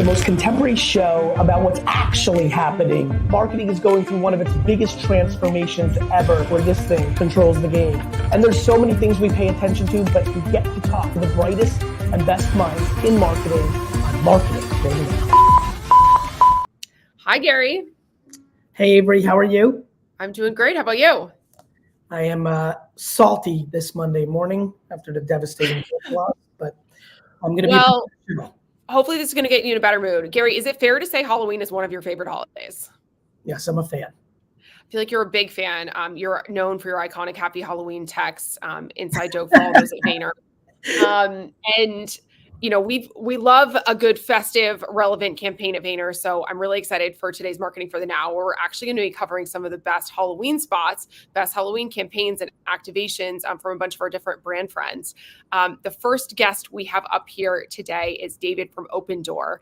most contemporary show about what's actually happening. Marketing is going through one of its biggest transformations ever, where this thing controls the game. And there's so many things we pay attention to, but we get to talk to the brightest and best minds in marketing on marketing. Hi, Gary. Hey, Avery, how are you? I'm doing great. How about you? I am salty this Monday morning after the devastating loss, but I'm going to be. Hopefully this is going to get you in a better mood. Gary, is it fair to say Halloween is one of your favorite holidays? Yes, I'm a fan. I feel like you're a big fan. You're known for your iconic Happy Halloween texts, inside joke for all those at Vayner. And you know, we love a good festive, relevant campaign at Vayner. So I'm really excited for today's Marketing for the Now, where we're actually going to be covering some of the best Halloween spots, best Halloween campaigns and activations from a bunch of our different brand friends. The first guest we have up here today is David from Opendoor.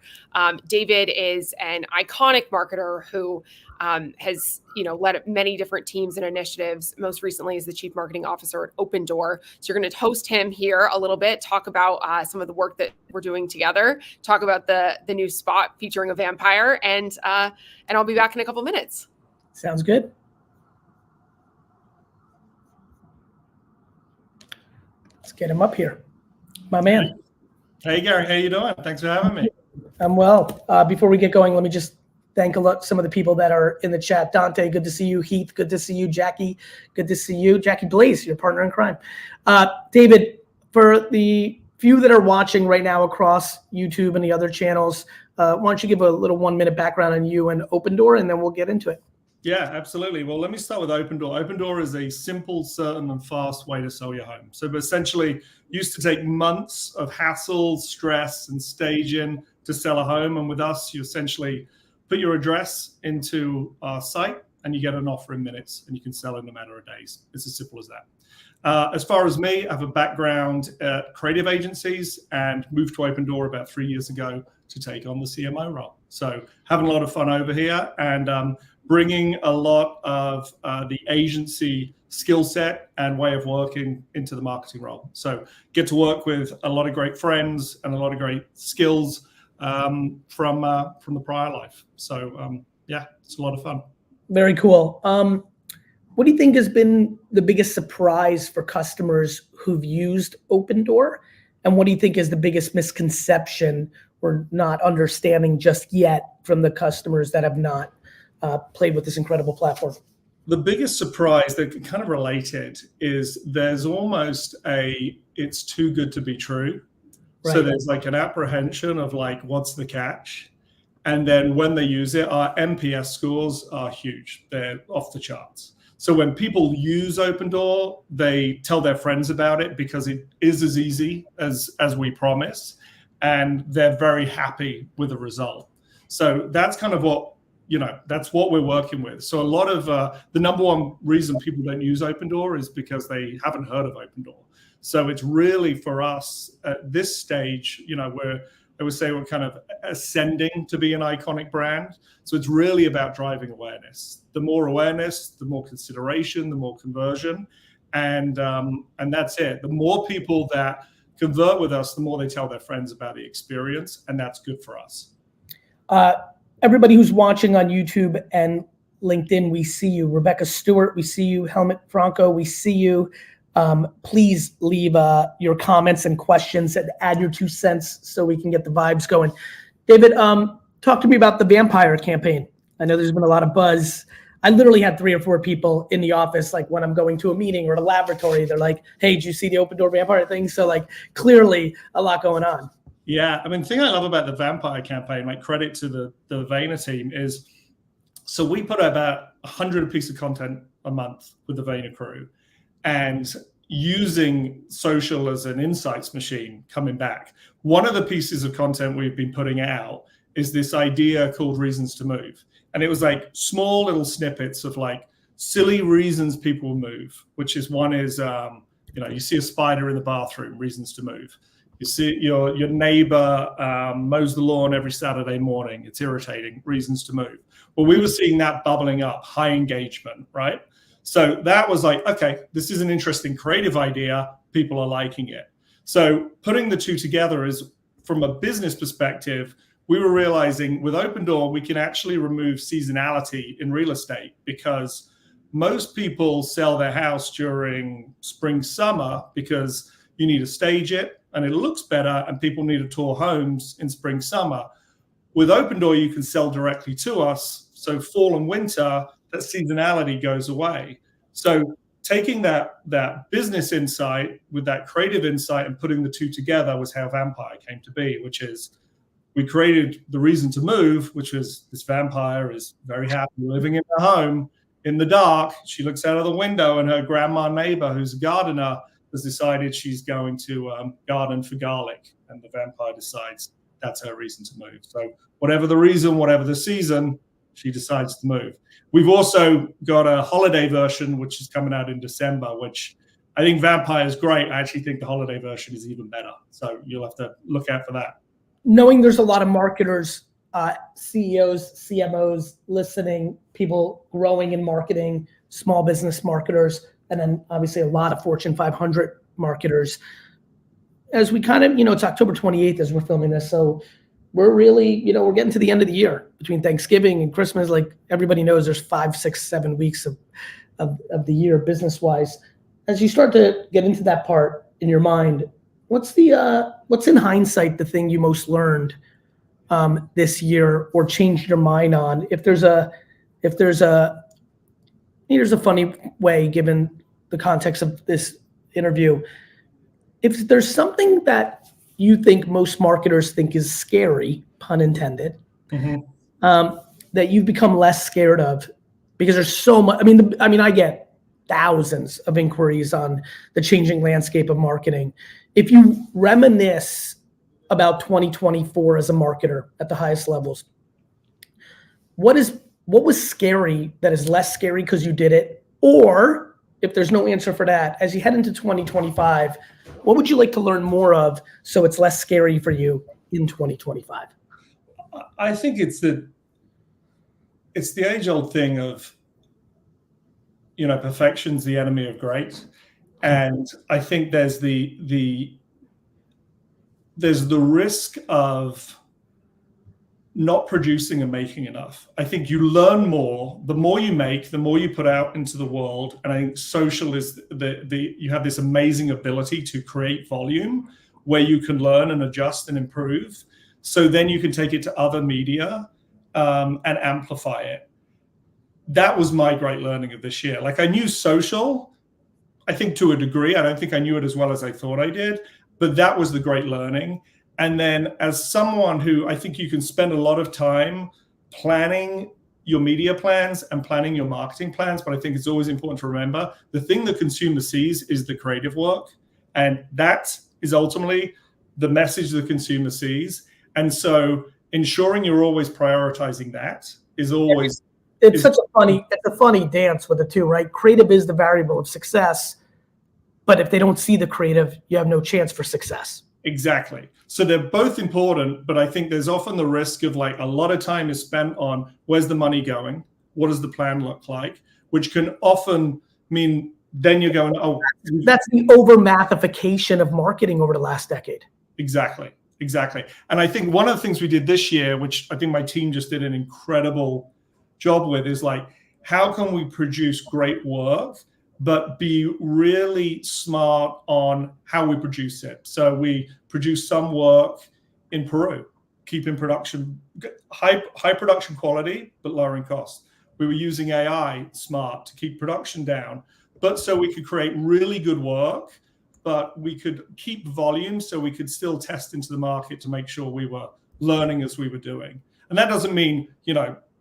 David is an iconic marketer who has, led many different teams and initiatives. Most recently is the Chief Marketing Officer at Opendoor. So you're going to host him here a little bit, talk about some of the work that we're doing together, talk about the new spot featuring a vampire, and I'll be back in a couple minutes. Sounds good. Let's get him up here. My man. Hey, Gary, how you doing? Thanks for having me. I'm well. Before we get going, let me just thank some of the people that are in the chat. Dante, good to see you. Heath, good to see you. Jackie, good to see you. Jackie Blaze, your partner in crime. David, for the few that are watching right now across YouTube and the other channels, why don't you give a little 1-minute background on you and Opendoor, and then we'll get into it. Yeah, absolutely. Well, let me start with Opendoor. Opendoor is a simple, certain, and fast way to sell your home. So essentially, used to take months of hassle, stress, and staging to sell a home. And with us, you essentially put your address into our site and you get an offer in minutes, and you can sell in a matter of days. It's as simple as that. As far as me, I have a background at creative agencies and moved to Opendoor about 3 years ago to take on the CMO role. So having a lot of fun over here and bringing a lot of the agency skill set and way of working into the marketing role. So get to work with a lot of great friends and a lot of great skills from the prior life. So yeah, it's a lot of fun. Very cool. What do you think has been the biggest surprise for customers who've used Opendoor? And what do you think is the biggest misconception or not understanding just yet from the customers that have not played with this incredible platform? The biggest surprise that kind of related is there's almost it's too good to be true. Right. So there's like an apprehension of like, what's the catch? And then when they use it, our NPS scores are huge. They're off the charts. So when people use Opendoor, they tell their friends about it because it is as easy as we promise. And they're very happy with the result. So that's kind of that's what we're working with. So a lot of the number one reason people don't use Opendoor is because they haven't heard of Opendoor. So it's really for us at this stage, where I would say we're kind of ascending to be an iconic brand. So it's really about driving awareness. The more awareness, the more consideration, the more conversion, and that's it. The more people that convert with us, the more they tell their friends about the experience, and that's good for us. Everybody who's watching on YouTube and LinkedIn, we see you. Rebecca Stewart, we see you. Helmut Franco, we see you. Please leave your comments and questions and add your 2 cents so we can get the vibes going. David, talk to me about the vampire campaign. I know there's been a lot of buzz. I literally had 3 or 4 people in the office, like when I'm going to a meeting or a laboratory, they're like, hey, did you see the Opendoor vampire thing? So like clearly a lot going on. Yeah, I mean, the thing I love about the vampire campaign, like credit to the Vayner team, is so we put about 100 pieces of content a month with the Vayner crew, and using social as an insights machine coming back. One of the pieces of content we've been putting out is this idea called Reasons to Move. And it was like small little snippets of like silly reasons people move, which is one is, you see a spider in the bathroom, reasons to move. You see your neighbor mows the lawn every Saturday morning. It's irritating, reasons to move. Well, we were seeing that bubbling up, high engagement, right? So that was like, okay, this is an interesting creative idea. People are liking it. So putting the two together is, from a business perspective, we were realizing with Opendoor, we can actually remove seasonality in real estate, because most people sell their house during spring, summer, because you need to stage it and it looks better, and people need to tour homes in spring, summer. With Opendoor, you can sell directly to us. So fall and winter, that seasonality goes away. So taking that business insight with that creative insight and putting the two together was how Vampire came to be, which is we created the reason to move, which was this vampire is very happy living in her home in the dark. She looks out of the window and her grandma neighbor, who's a gardener, has decided she's going to garden for garlic. And the vampire decides that's her reason to move. So whatever the reason, whatever the season, she decides to move. We've also got a holiday version, which is coming out in December, which I think Vampire is great. I actually think the holiday version is even better. So you'll have to look out for that. Knowing there's a lot of marketers, CEOs, CMOs listening, people growing in marketing, small business marketers, and then obviously a lot of Fortune 500 marketers. As we kind of, it's October 28th as we're filming this. So we're really, we're getting to the end of the year between Thanksgiving and Christmas. Like everybody knows there's 5, 6, 7 weeks of the year business-wise. As you start to get into that part in your mind, what's in hindsight the thing you most learned this year or changed your mind on? Here's a funny way, given the context of this interview. If there's something that you think most marketers think is scary, pun intended, that you've become less scared of, because there's so much. I get thousands of inquiries on the changing landscape of marketing. If you reminisce about 2024 as a marketer at the highest levels, what was scary that is less scary because you did it? Or if there's no answer for that, as you head into 2025, what would you like to learn more of so it's less scary for you in 2025? I think it's the age-old thing of, perfection's the enemy of great. And I think there's the risk of not producing and making enough. I think you learn more, the more you make, the more you put out into the world. And I think social is you have this amazing ability to create volume where you can learn and adjust and improve. So then you can take it to other media and amplify it. That was my great learning of this year. Like I knew social, I think to a degree. I don't think I knew it as well as I thought I did, but that was the great learning. And then as someone who I think you can spend a lot of time planning your media plans and planning your marketing plans, but I think it's always important to remember the thing the consumer sees is the creative work. And that is ultimately the message the consumer sees. And so ensuring you're always prioritizing that is always... It's a funny dance with the two, right? Creative is the variable of success, but if they don't see the creative, you have no chance for success. Exactly. So they're both important, but I think there's often the risk of like a lot of time is spent on where's the money going? What does the plan look like? Which can often mean then you're going, that's the over mathification of marketing over the last decade. Exactly. And I think one of the things we did this year, which I think my team just did an incredible job with, is like, how can we produce great work, but be really smart on how we produce it? So we produce some work in Peru, keeping production, high production quality, but lowering cost. We were using AI smart to keep production down, but so we could create really good work, but we could keep volume so we could still test into the market to make sure we were learning as we were doing. And that doesn't mean,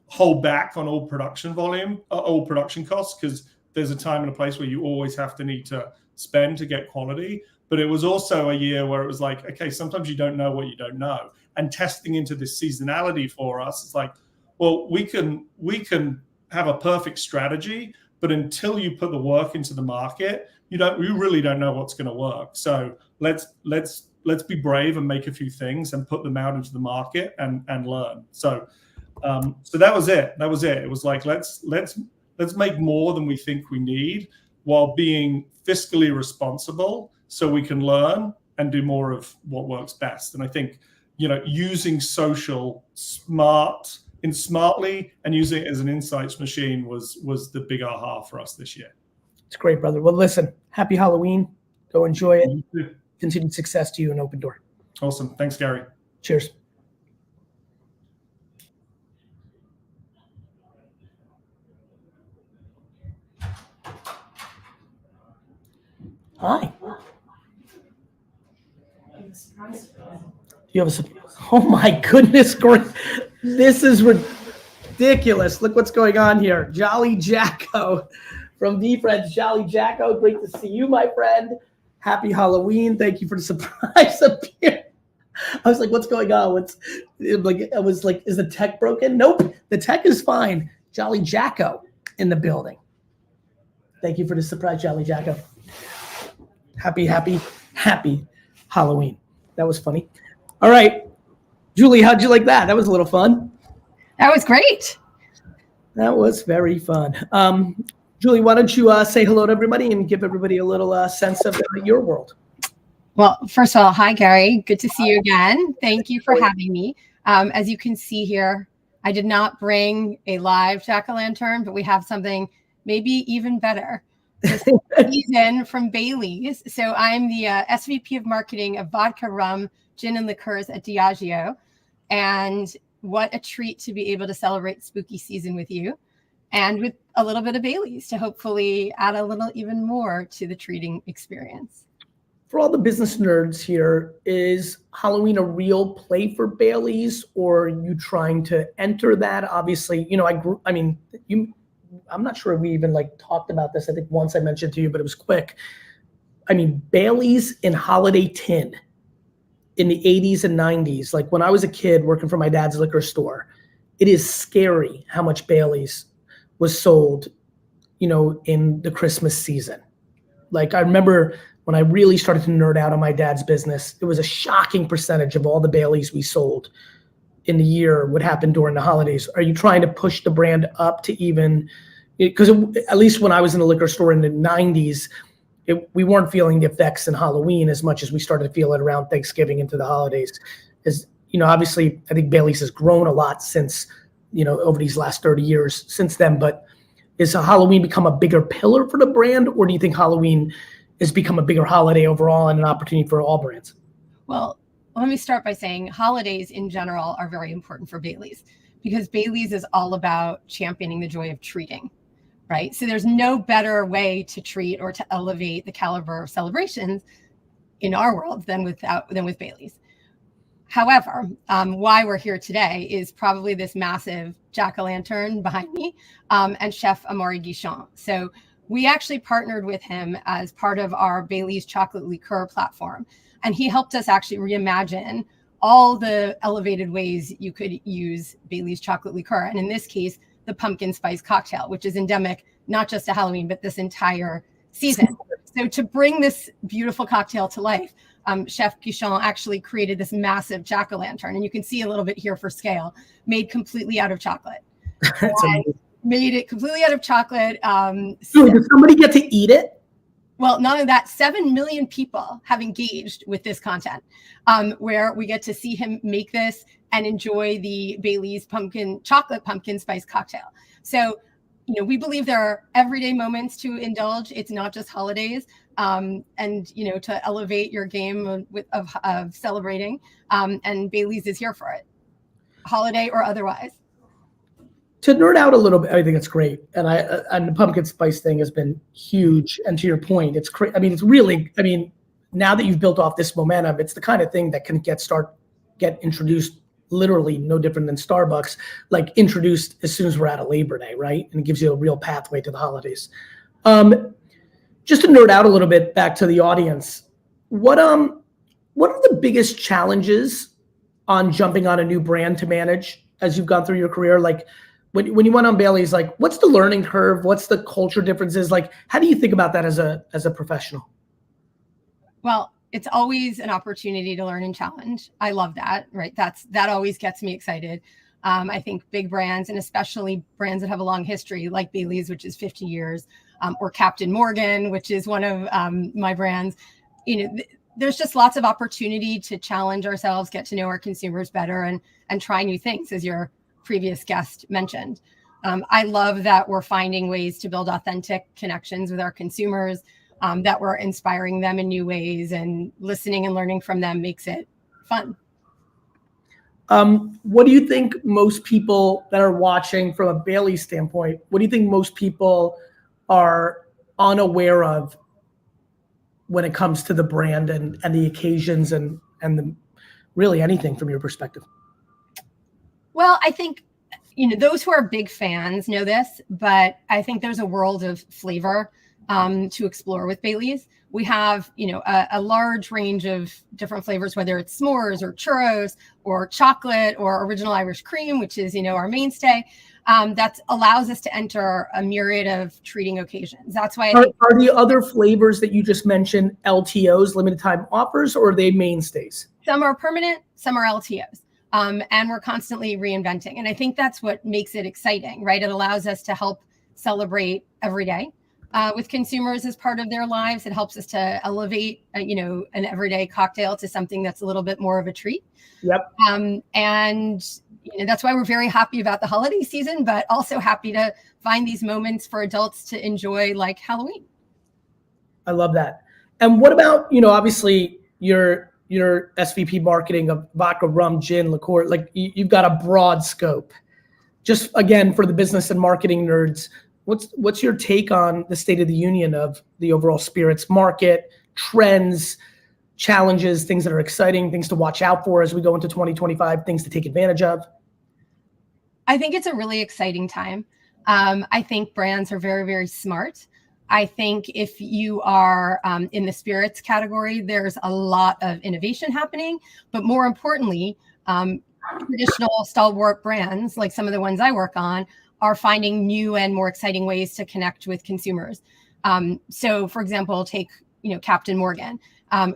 hold back on all production volume, all production costs, because there's a time and a place where you always need to spend to get quality. But it was also a year where it was like, okay, sometimes you don't know what you don't know. And testing into this seasonality for us, it's like, well, we can have a perfect strategy, but until you put the work into the market, you really don't know what's going to work. So let's be brave and make a few things and put them out into the market and learn. So that was it. It was like, let's make more than we think we need while being fiscally responsible so we can learn and do more of what works best. And I think, using social smartly and using it as an insights machine was the big aha for us this year. It's great, brother. Well, listen, happy Halloween. Go enjoy it. Continued success to you in Opendoor. Awesome. Thanks, Gary. Cheers. Hi. You have a surprise? Oh my goodness, this is ridiculous. Look what's going on here. Jolly Jacko from VFriends. Jolly Jacko, great to see you, my friend. Happy Halloween. Thank you for the surprise appearance. I was like, what's going on? I was like, is the tech broken? Nope, the tech is fine. Jolly Jacko in the building. Thank you for the surprise, Jolly Jacko. Happy Halloween. That was funny. All right, Julie, how'd you like that? That was a little fun. That was great. That was very fun. Julie, why don't you say hello to everybody and give everybody a little sense of your world? Well, first of all, hi, Gary. Good to see you again. Thank you for having me. As you can see here, I did not bring a live jack-o'-lantern, but we have something maybe even better. Season from Bailey's. So I'm the SVP of marketing of vodka, rum, gin, and liqueurs at Diageo. And what a treat to be able to celebrate spooky season with you and with a little bit of Bailey's to hopefully add a little even more to the treating experience. For all the business nerds here, is Halloween a real play for Bailey's, or are you trying to enter that? Obviously, I'm not sure we even talked about this. I think once I mentioned to you, but it was quick. I mean, Bailey's in holiday tin in the 80s and 90s. Like when I was a kid working for my dad's liquor store, it is scary how much Bailey's was sold, in the Christmas season. Like I remember when I really started to nerd out on my dad's business, it was a shocking percentage of all the Baileys we sold in the year would happen during the holidays. Are you trying to push the brand up to even, because at least when I was in the liquor store in the 90s, we weren't feeling the effects in Halloween as much as we started to feel it around Thanksgiving into the holidays. Obviously I think Bailey's has grown a lot since, over these last 30 years since then, but is Halloween become a bigger pillar for the brand, or do you think Halloween has become a bigger holiday overall and an opportunity for all brands? Well, let me start by saying holidays in general are very important for Bailey's because Bailey's is all about championing the joy of treating, right? So there's no better way to treat or to elevate the caliber of celebrations in our world than with Bailey's. However, why we're here today is probably this massive jack-o'-lantern behind me and Chef Amaury Guichon. So we actually partnered with him as part of our Bailey's chocolate liqueur platform. And he helped us actually reimagine all the elevated ways you could use Bailey's chocolate liqueur. And in this case, the pumpkin spice cocktail, which is endemic, not just to Halloween, but this entire season. So to bring this beautiful cocktail to life, Chef Guichon actually created this massive jack-o'-lantern. And you can see a little bit here for scale, made completely out of chocolate. Made it completely out of chocolate. Did somebody get to eat it? Well, not only that, 7 million people have engaged with this content, where we get to see him make this and enjoy the Bailey's chocolate pumpkin spice cocktail. So, we believe there are everyday moments to indulge. It's not just holidays, and to elevate your game of celebrating. And Bailey's is here for it, holiday or otherwise. To nerd out a little bit, I think it's great, and the pumpkin spice thing has been huge. And to your point, it's crazy. It's really. Now that you've built off this momentum, it's the kind of thing that can get introduced. Literally no different than Starbucks, introduced as soon as we're out of Labor Day, right? And it gives you a real pathway to the holidays. Just to nerd out a little bit, back to the audience, what are the biggest challenges on jumping on a new brand to manage as you've gone through your career? When you went on Bailey's, what's the learning curve? What's the culture differences? How do you think about that as a professional? Well, it's always an opportunity to learn and challenge. I love that, right? That always gets me excited. I think big brands, and especially brands that have a long history like Bailey's, which is 50 years, or Captain Morgan, which is one of my brands, there's just lots of opportunity to challenge ourselves, get to know our consumers better, and try new things, as your previous guest mentioned. I love that we're finding ways to build authentic connections with our consumers, that we're inspiring them in new ways, and listening and learning from them makes it fun. What do you think most people that are watching from a Bailey standpoint, what do you think most people are unaware of when it comes to the brand and the occasions and the, really anything from your perspective? Well, I think, those who are big fans know this, but I think there's a world of flavor to explore with Bailey's. We have, a large range of different flavors, whether it's s'mores or churros or chocolate or original Irish cream, which is, our mainstay. That allows us to enter a myriad of treating occasions. That's why are the other flavors that you just mentioned LTOs, limited time offers, or are they mainstays? Some are permanent, some are LTOs. And we're constantly reinventing. And I think that's what makes it exciting, right? It allows us to help celebrate every day with consumers as part of their lives. It helps us to elevate, an everyday cocktail to something that's a little bit more of a treat. Yep. And that's why we're very happy about the holiday season, but also happy to find these moments for adults to enjoy, like Halloween. I love that. And what about, obviously your SVP marketing of vodka, rum, gin, liqueur, like you've got a broad scope. Just again, for the business and marketing nerds, what's your take on the state of the union of the overall spirits market, trends, challenges, things that are exciting, things to watch out for as we go into 2025, things to take advantage of? I think it's a really exciting time. I think brands are very, very smart. I think if you are in the spirits category, there's a lot of innovation happening, but more importantly, traditional stalwart brands, like some of the ones I work on, are finding new and more exciting ways to connect with consumers. So for example, take, Captain Morgan.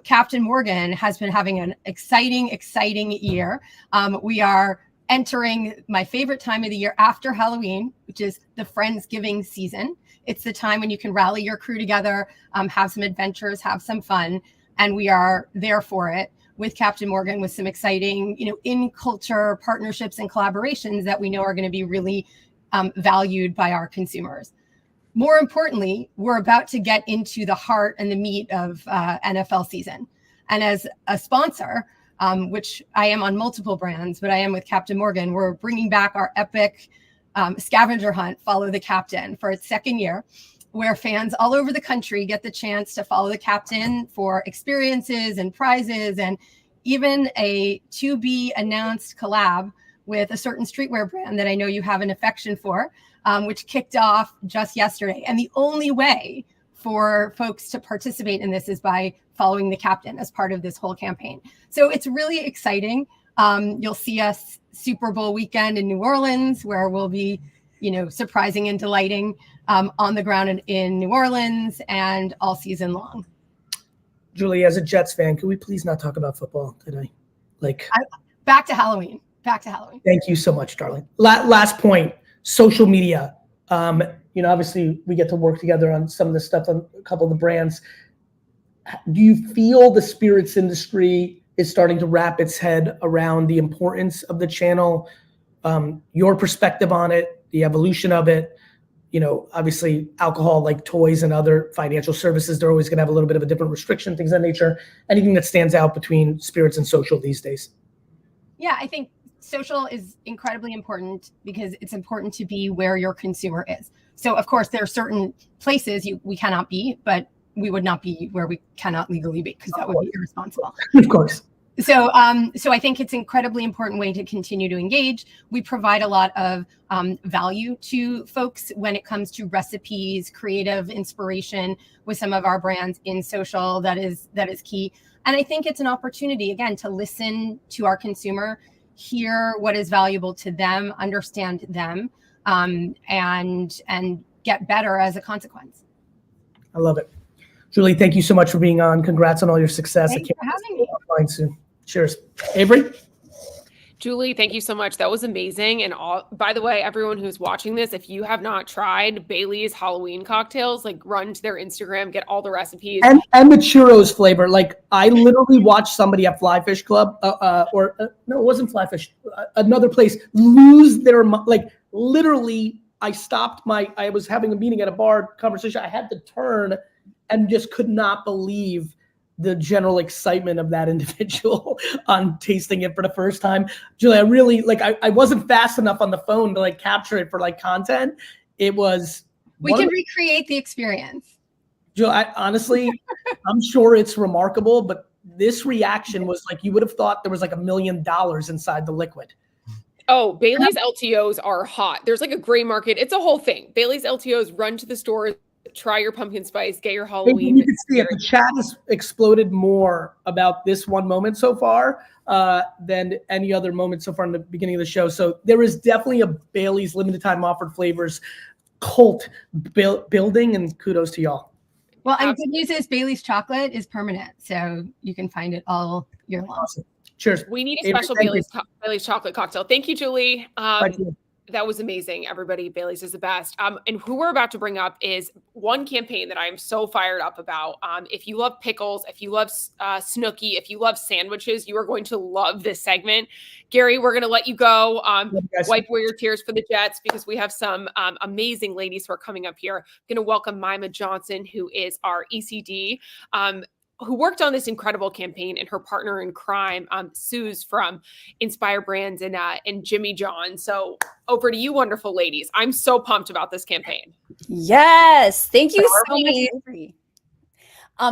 Captain Morgan has been having an exciting year. We are entering my favorite time of the year after Halloween, which is the Friendsgiving season. It's the time when you can rally your crew together, have some adventures, have some fun. And we are there for it with Captain Morgan, with some exciting, in culture partnerships and collaborations that we know are going to be really valued by our consumers. More importantly, we're about to get into the heart and the meat of NFL season. And as a sponsor, which I am on multiple brands, but I am with Captain Morgan, we're bringing back our epic scavenger hunt, Follow the Captain, for its second year, where fans all over the country get the chance to follow the captain for experiences and prizes, and even a to be announced collab with a certain streetwear brand that I know you have an affection for, which kicked off just yesterday. And the only way for folks to participate in this is by following the captain as part of this whole campaign. So it's really exciting. You'll see us Super Bowl weekend in New Orleans, where we'll be, surprising and delighting on the ground in New Orleans and all season long. Julie, as a Jets fan, can we please not talk about football today? Back to Halloween. Thank you so much, darling. Last point, social media. Obviously we get to work together on some of the stuff on a couple of the brands. Do you feel the spirits industry is starting to wrap its head around the importance of the channel, your perspective on it, the evolution of it? Obviously alcohol, like toys and other financial services, they're always going to have a little bit of a different restriction, things of that nature. Anything that stands out between spirits and social these days? Yeah, I think social is incredibly important because it's important to be where your consumer is. So of course there are certain places we cannot be, but we would not be where we cannot legally be, because that would be irresponsible. Of course. So I think it's an incredibly important way to continue to engage. We provide a lot of value to folks when it comes to recipes, creative inspiration with some of our brands in social. That is key. And I think it's an opportunity, again, to listen to our consumer, hear what is valuable to them, understand them, and get better as a consequence. I love it. Julie, thank you so much for being on. Congrats on all your success. Thanks for having me. Online soon. Cheers. Avery? Julie, thank you so much. That was amazing. And by the way, everyone who's watching this, if you have not tried Bailey's Halloween cocktails, like run to their Instagram, get all the recipes. And the churros flavor. Like I literally watched somebody at Fly Fish Club, no, it wasn't Fly Fish, another place, lose their, like literally I was having a meeting at a bar conversation. I had to turn and just could not believe the general excitement of that individual on tasting it for the first time. Julie, I really, like, I wasn't fast enough on the phone to like capture it for like content. It was. We can recreate the experience. Julie, honestly, I'm sure it's remarkable, but this reaction was like, you would have thought there was like $1 million inside the liquid. Oh, Bailey's LTOs are hot. There's like a gray market. It's a whole thing. Bailey's LTOs, run to the store, try your pumpkin spice, get your Halloween. You can see it. The chat has exploded more about this one moment so far than any other moment so far in the beginning of the show. So there is definitely a Bailey's limited time offered flavors cult building, and kudos to y'all. Well, and good news is Bailey's chocolate is permanent, so you can find it all year long. Awesome. Cheers. We need a special Bailey's chocolate cocktail. Thank you, Julie. Thank you. That was amazing. Everybody, Bailey's is the best. And who we're about to bring up is one campaign that I am so fired up about. If you love pickles, if you love Snooki, if you love sandwiches, you are going to love this segment. Gary, we're going to let you go. Wipe away your tears for the Jets, because we have some amazing ladies who are coming up here. I'm going to welcome Mima Johnson, who is our ECD. Who worked on this incredible campaign, and her partner in crime, Suze from Inspire Brands and Jimmy John. So over to you, wonderful ladies. I'm so pumped about this campaign. Yes. Thank you so much.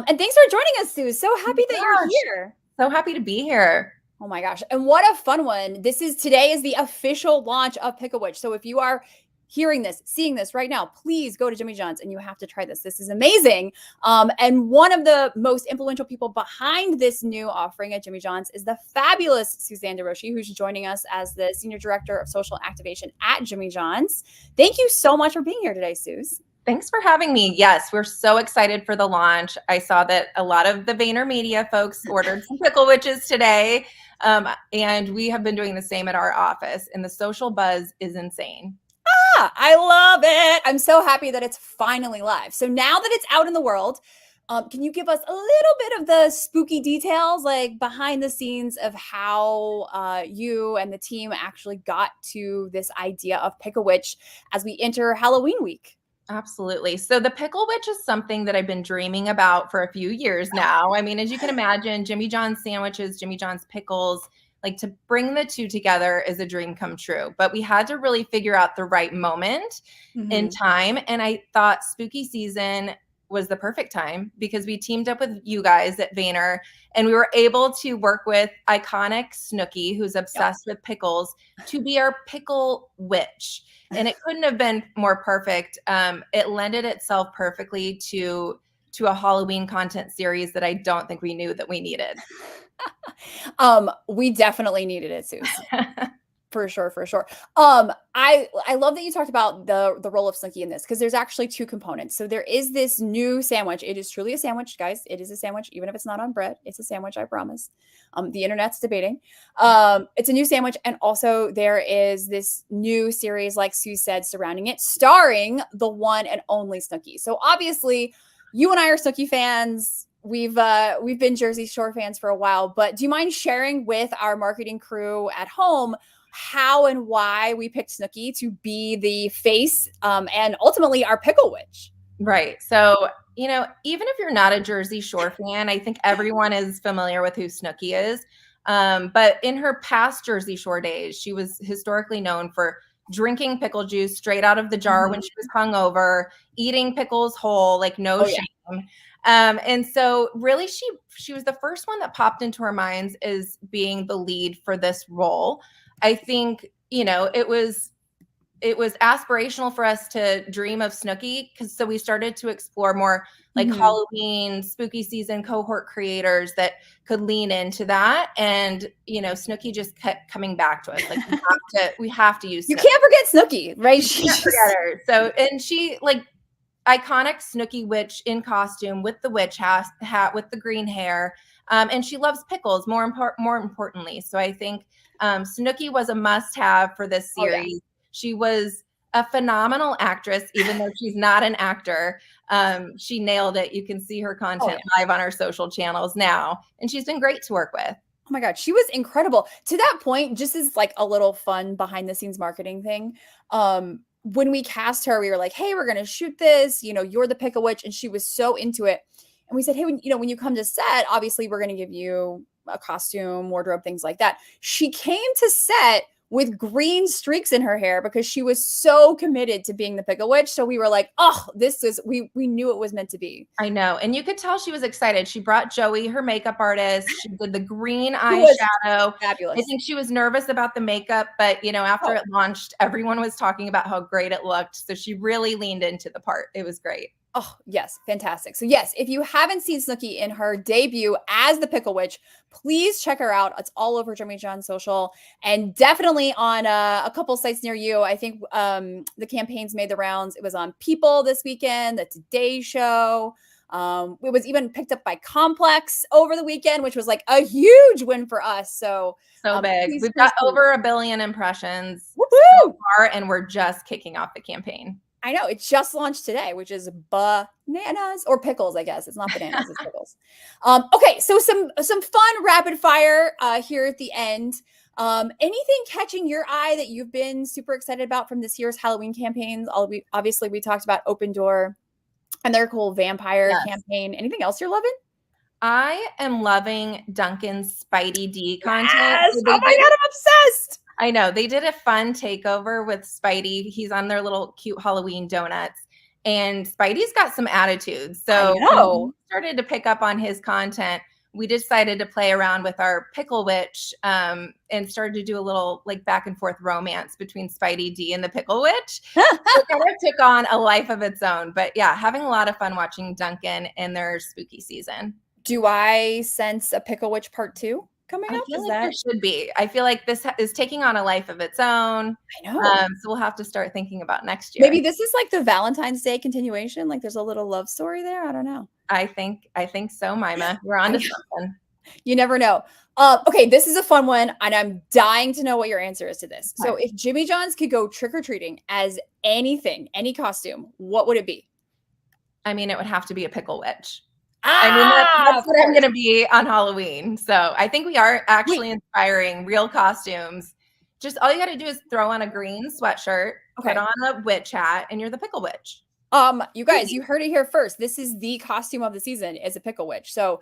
And thanks for joining us, Suze. So happy that you're here. So happy to be here. Oh my gosh. And what a fun one. Today is the official launch of Pickle Witch. So if you are hearing this, seeing this right now, please go to Jimmy John's and you have to try this. This is amazing. And one of the most influential people behind this new offering at Jimmy John's is the fabulous Suzanne DeRouchie, who's joining us as the Senior Director of Social Activation at Jimmy John's. Thank you so much for being here today, Suze. Thanks for having me. Yes, we're so excited for the launch. I saw that a lot of the VaynerMedia folks ordered some Pickle Witches today. And we have been doing the same at our office, and the social buzz is insane. I love it. I'm so happy that it's finally live. So now that it's out in the world, can you give us a little bit of the spooky details, like behind the scenes of how you and the team actually got to this idea of Pickle Witch as we enter Halloween week? Absolutely. So the Pickle Witch is something that I've been dreaming about for a few years now. I mean, as you can imagine, Jimmy John's sandwiches, Jimmy John's pickles, like to bring the two together is a dream come true. But we had to really figure out the right moment in time. And I thought spooky season was the perfect time, because we teamed up with you guys at Vayner, and we were able to work with iconic Snooki, who's obsessed with pickles, to be our Pickle Witch. And it couldn't have been more perfect. It lended itself perfectly to a Halloween content series that I don't think we knew that we needed. We definitely needed it, Suze. For sure, for sure. I love that you talked about the role of Snooki in this, because there's actually two components. So there is this new sandwich. It is truly a sandwich, guys. It is a sandwich, even if it's not on bread. It's a sandwich, I promise. The internet's debating. It's a new sandwich, and also there is this new series, like Suze said, surrounding it, starring the one and only Snooki. So obviously, you and I are Snooki fans. We've been Jersey Shore fans for a while, but do you mind sharing with our marketing crew at home how and why we picked Snooki to be the face and ultimately our Pickle Witch? Right. So, even if you're not a Jersey Shore fan, I think everyone is familiar with who Snooki is. But in her past Jersey Shore days, she was historically known for drinking pickle juice straight out of the jar when she was hungover, eating pickles whole, like no shame. And so really she was the first one that popped into our minds as being the lead for this role. I think, it was aspirational for us to dream of Snooki, so we started to explore more like Halloween, spooky season cohort creators that could lean into that. And, Snooki just kept coming back to us. Like we have to use Snooki. You can't forget Snooki, right? You can't forget her. So, and she iconic Snooki witch in costume with the witch hat with the green hair. And she loves pickles more importantly. So I think Snooki was a must-have for this series. Oh, yeah. She was a phenomenal actress, even though she's not an actor. She nailed it. You can see her content live on our social channels now, and she's been great to work with. Oh my God, she was incredible. To that point, just as like a little fun behind the scenes marketing thing, when we cast her, we were like, hey, we're going to shoot this, you're the Pickle Witch. And she was so into it. And we said, hey, when you come to set, obviously we're going to give you a costume, wardrobe, things like that. She came to set with green streaks in her hair because she was so committed to being the Pickle Witch. So we were like, oh, we knew it was meant to be. I know. And you could tell she was excited. She brought Joey, her makeup artist. She did the green eyeshadow. Fabulous. I think she was nervous about the makeup, but after it launched, everyone was talking about how great it looked. So she really leaned into the part. It was great. Oh, yes. Fantastic. So yes, if you haven't seen Snooki in her debut as the Pickle Witch, please check her out. It's all over Jimmy John's social and definitely on a couple sites near you. I think the campaigns made the rounds. It was on People this weekend, the Today Show. It was even picked up by Complex over the weekend, which was like a huge win for us. So big. We've got over 1 billion impressions so far, and we're just kicking off the campaign. I know it just launched today, which is bananas or pickles. I guess it's not bananas, it's pickles. Okay, so some fun rapid fire here at the end. Anything catching your eye that you've been super excited about from this year's Halloween campaigns? Obviously, we talked about Opendoor and their cool vampire campaign. Anything else you're loving? I am loving Duncan's Spidey D content. Yes! Oh my God, I'm obsessed. I know. They did a fun takeover with Spidey. He's on their little cute Halloween donuts. And Spidey's got some attitude. So when we started to pick up on his content, we decided to play around with our Pickle Witch and started to do a little like back and forth romance between Spidey D and the Pickle Witch. It kind of took on a life of its own. But yeah, having a lot of fun watching Duncan in their spooky season. Do I sense a Pickle Witch part 2? Coming up? I feel like there should be. I feel like this is taking on a life of its own. I know. So we'll have to start thinking about next year. Maybe this is like the Valentine's Day continuation. Like there's a little love story there. I don't know. I think so, Mima. We're on to something. You never know. Okay, this is a fun one, and I'm dying to know what your answer is to this. Okay. So if Jimmy John's could go trick-or-treating as anything, any costume, what would it be? I mean, it would have to be a Pickle Witch. I mean, that's what I'm going to be on Halloween. So I think we are actually inspiring real costumes. Just all you got to do is throw on a green sweatshirt, put on a witch hat, and you're the Pickle Witch. You guys, you heard it here first. This is the costume of the season is a Pickle Witch. So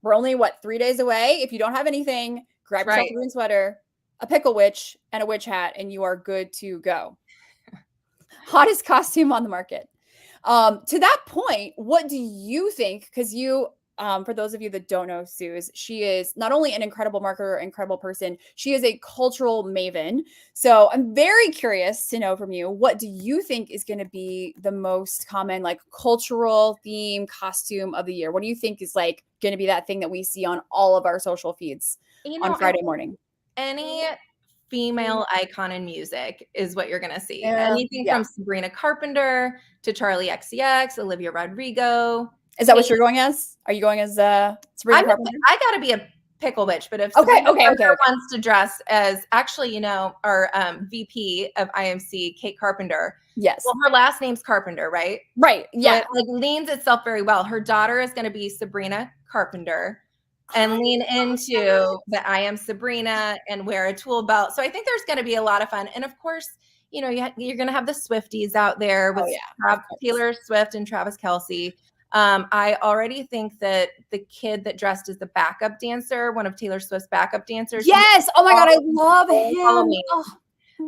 we're only 3 days away. If you don't have anything, grab yourself a green sweater, a Pickle Witch, and a witch hat, and you are good to go. Hottest costume on the market. To that point, what do you think? Because you, for those of you that don't know Suze, she is not only an incredible marketer, incredible person, she is a cultural maven. So I'm very curious to know from you, what do you think is going to be the most common like cultural theme costume of the year? What do you think is like going to be that thing that we see on all of our social feeds on Friday morning? Any female icon in music is what you're going to see. Anything from Sabrina Carpenter to Charlie XCX, Olivia Rodrigo. Is that what you're going as? Are you going as Sabrina Carpenter? I got to be a Pickle Witch, but if Sabrina Carpenter wants to dress as actually, our VP of IMC, Kate Carpenter. Yes. Well, her last name's Carpenter, right? Right. Yeah. So it leans itself very well. Her daughter is going to be Sabrina Carpenter. And lean into the I am Sabrina and wear a tool belt. So I think there's going to be a lot of fun. And of course, you're going to have the Swifties out there with Taylor Swift and Travis Kelce. I already think that the kid that dressed as the backup dancer, one of Taylor Swift's backup dancers. Yes. Oh my God. I love him.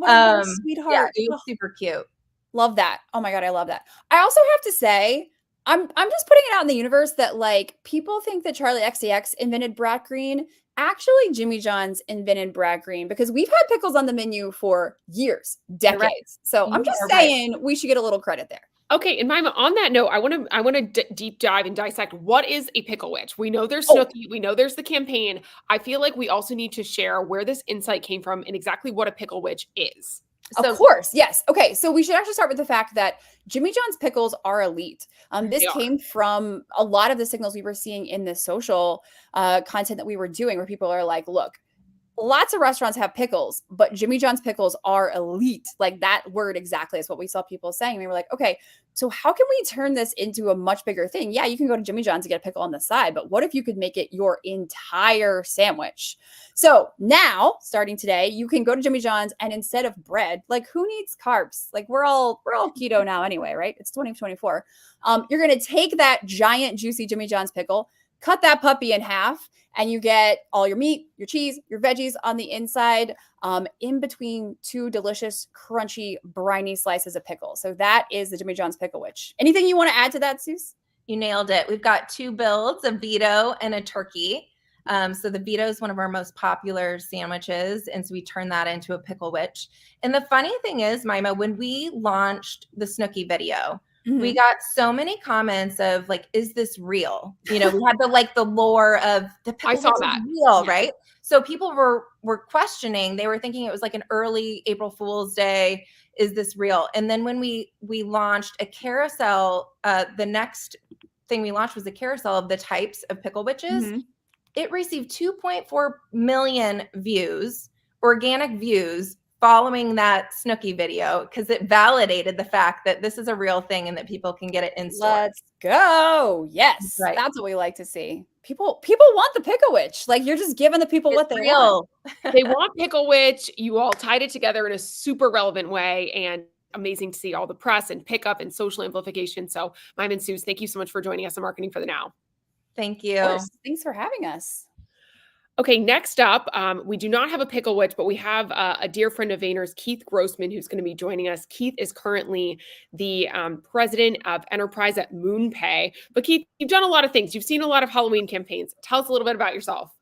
Oh, sweetheart. Yeah, he was super cute. Love that. Oh my God. I love that. I also have to say, I'm just putting it out in the universe that like people think that Charlie XCX invented Brat Green. Actually, Jimmy John's invented Brat Green because we've had pickles on the menu for years, decades. Right. So I'm just saying we should get a little credit there. Okay, and Mima, on that note, I want to deep dive and dissect what is a Pickle Witch. We know there's Snooki, we know there's the campaign. I feel like we also need to share where this insight came from and exactly what a Pickle Witch is. Of course, yes. Okay, so we should actually start with the fact that Jimmy John's pickles are elite. This came from a lot of the signals we were seeing in the social content that we were doing, where people are like, look, lots of restaurants have pickles, but Jimmy John's pickles are elite. Like that word exactly is what we saw people saying. We were like, okay, so how can we turn this into a much bigger thing? Yeah, you can go to Jimmy John's to get a pickle on the side, but what if you could make it your entire sandwich? So now, starting today, you can go to Jimmy John's and instead of bread, like who needs carbs? Like we're all keto now anyway, right? It's 2024. You're going to take that giant juicy Jimmy John's pickle, cut that puppy in half, and you get all your meat, your cheese, your veggies on the inside, in between two delicious, crunchy, briny slices of pickle. So that is the Jimmy John's Pickle Witch. Anything you want to add to that, Suze? You nailed it. We've got 2 builds, a Vito and a turkey. So the Vito is one of our most popular sandwiches. And so we turn that into a pickle witch. And the funny thing is, Mima, when we launched the Snooki video, we got so many comments of like, is this real? You know, we had the lore of the pickle I saw witch that. is real, right? So people were questioning, they were thinking it was like an early April Fool's Day. Is this real? And then when we launched a carousel, the next thing we launched was a carousel of the types of pickle witches. It received 2.4 million views, organic views, following that Snooki video, because it validated the fact that this is a real thing and that people can get it in store. Let's go. Yes. Right. That's what we like to see. People want the Pickle Witch. Like you're just giving the people what they want. They want Pickle Witch. You all tied it together in a super relevant way, and amazing to see all the press and pickup and social amplification. So Mime and Suze, thank you so much for joining us on Marketing for the Now. Thank you. Thanks for having us. Okay, next up, we do not have a pickle witch, but we have a dear friend of Vayner's, Keith Grossman, who's going to be joining us. Keith is currently the president of enterprise at Moonpay. But Keith, you've done a lot of things. You've seen a lot of Halloween campaigns. Tell us a little bit about yourself.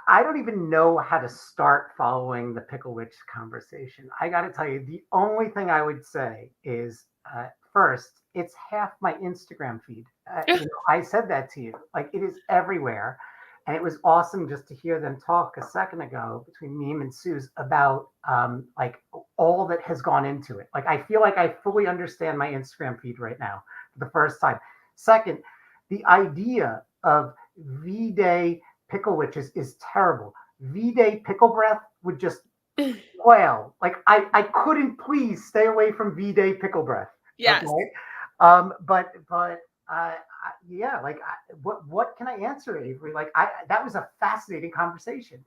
I don't even know how to start following the pickle witch conversation. I got to tell you, the only thing I would say is, first, it's half my Instagram feed. I said that to you. Like, it is everywhere. And it was awesome just to hear them talk a second ago between me and Suze about like all that has gone into it. Like, I feel like I fully understand my Instagram feed right now for the first time. Second, the idea of V-Day pickle witches is terrible. V-Day pickle breath would just quail. Like, I couldn't please stay away from V-Day pickle breath. Yes. Okay? Yeah, like what can I answer, Avery? Like that was a fascinating conversation.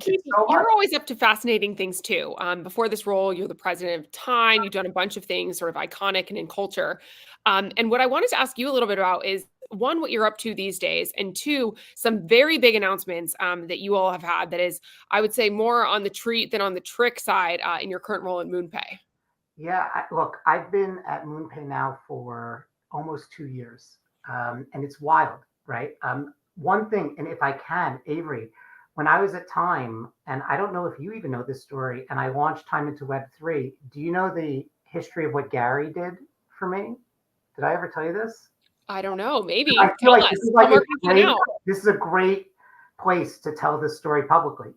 Keith, you're always up to fascinating things too. Before this role, you're the president of Time. You've done a bunch of things sort of iconic and in culture. And what I wanted to ask you a little bit about is, one, what you're up to these days, and two, some very big announcements that you all have had that is, I would say, more on the treat than on the trick side in your current role at Moonpay. Yeah, look, I've been at Moonpay now for almost 2 years. And it's wild, right? One thing, and if I can, Avery, when I was at Time, and I don't know if you even know this story, and I launched Time into Web3, do you know the history of what Gary did for me? Did I ever tell you this? I don't know. Maybe. I feel like this is a great place to tell this story publicly.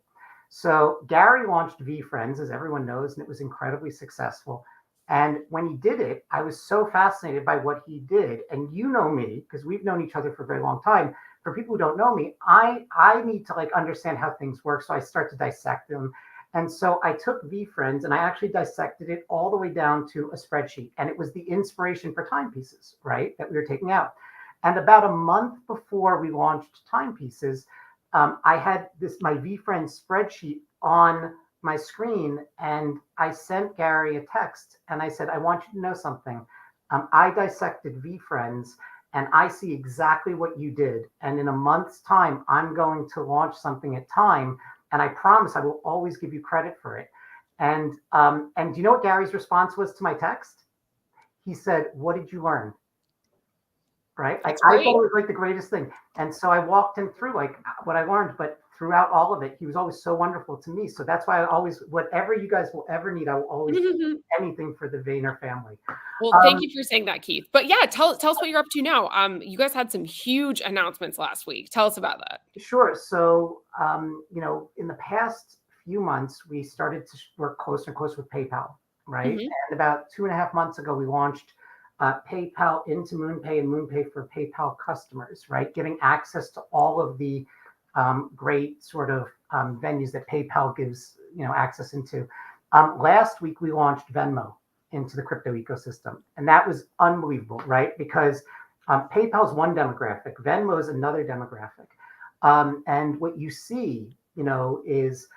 So Gary launched VFriends, as everyone knows, and it was incredibly successful. And when he did it, I was so fascinated by what he did. And you know me, because we've known each other for a very long time. For people who don't know me, I need to like understand how things work. So I start to dissect them. And so I took VFriends and I actually dissected it all the way down to a spreadsheet. And it was the inspiration for timepieces, right, that we were taking out. And about a month before we launched timepieces, I had my VFriends spreadsheet on my screen, and I sent Gary a text and I said, I want you to know something. I dissected VFriends and I see exactly what you did. And in a month's time, I'm going to launch something at Time. And I promise I will always give you credit for it. And do you know what Gary's response was to my text? He said, what did you learn? Right? Like, I thought it was like the greatest thing. And so I walked him through like what I learned, but throughout all of it, he was always so wonderful to me. So that's why I always, whatever you guys will ever need, I will always do anything for the Vayner family. Well, thank you for saying that, Keith. But yeah, tell us what you're up to now. You guys had some huge announcements last week. Tell us about that. Sure. So, in the past few months, we started to work closer and closer with PayPal, right? Mhm. And about 2.5 months ago, we launched PayPal into Moonpay and Moonpay for PayPal customers, right? Giving access to all of the great sort of venues that PayPal gives, access into. Last week, we launched Venmo into the crypto ecosystem, and that was unbelievable, right? Because PayPal is one demographic, Venmo is another demographic, and what you see, is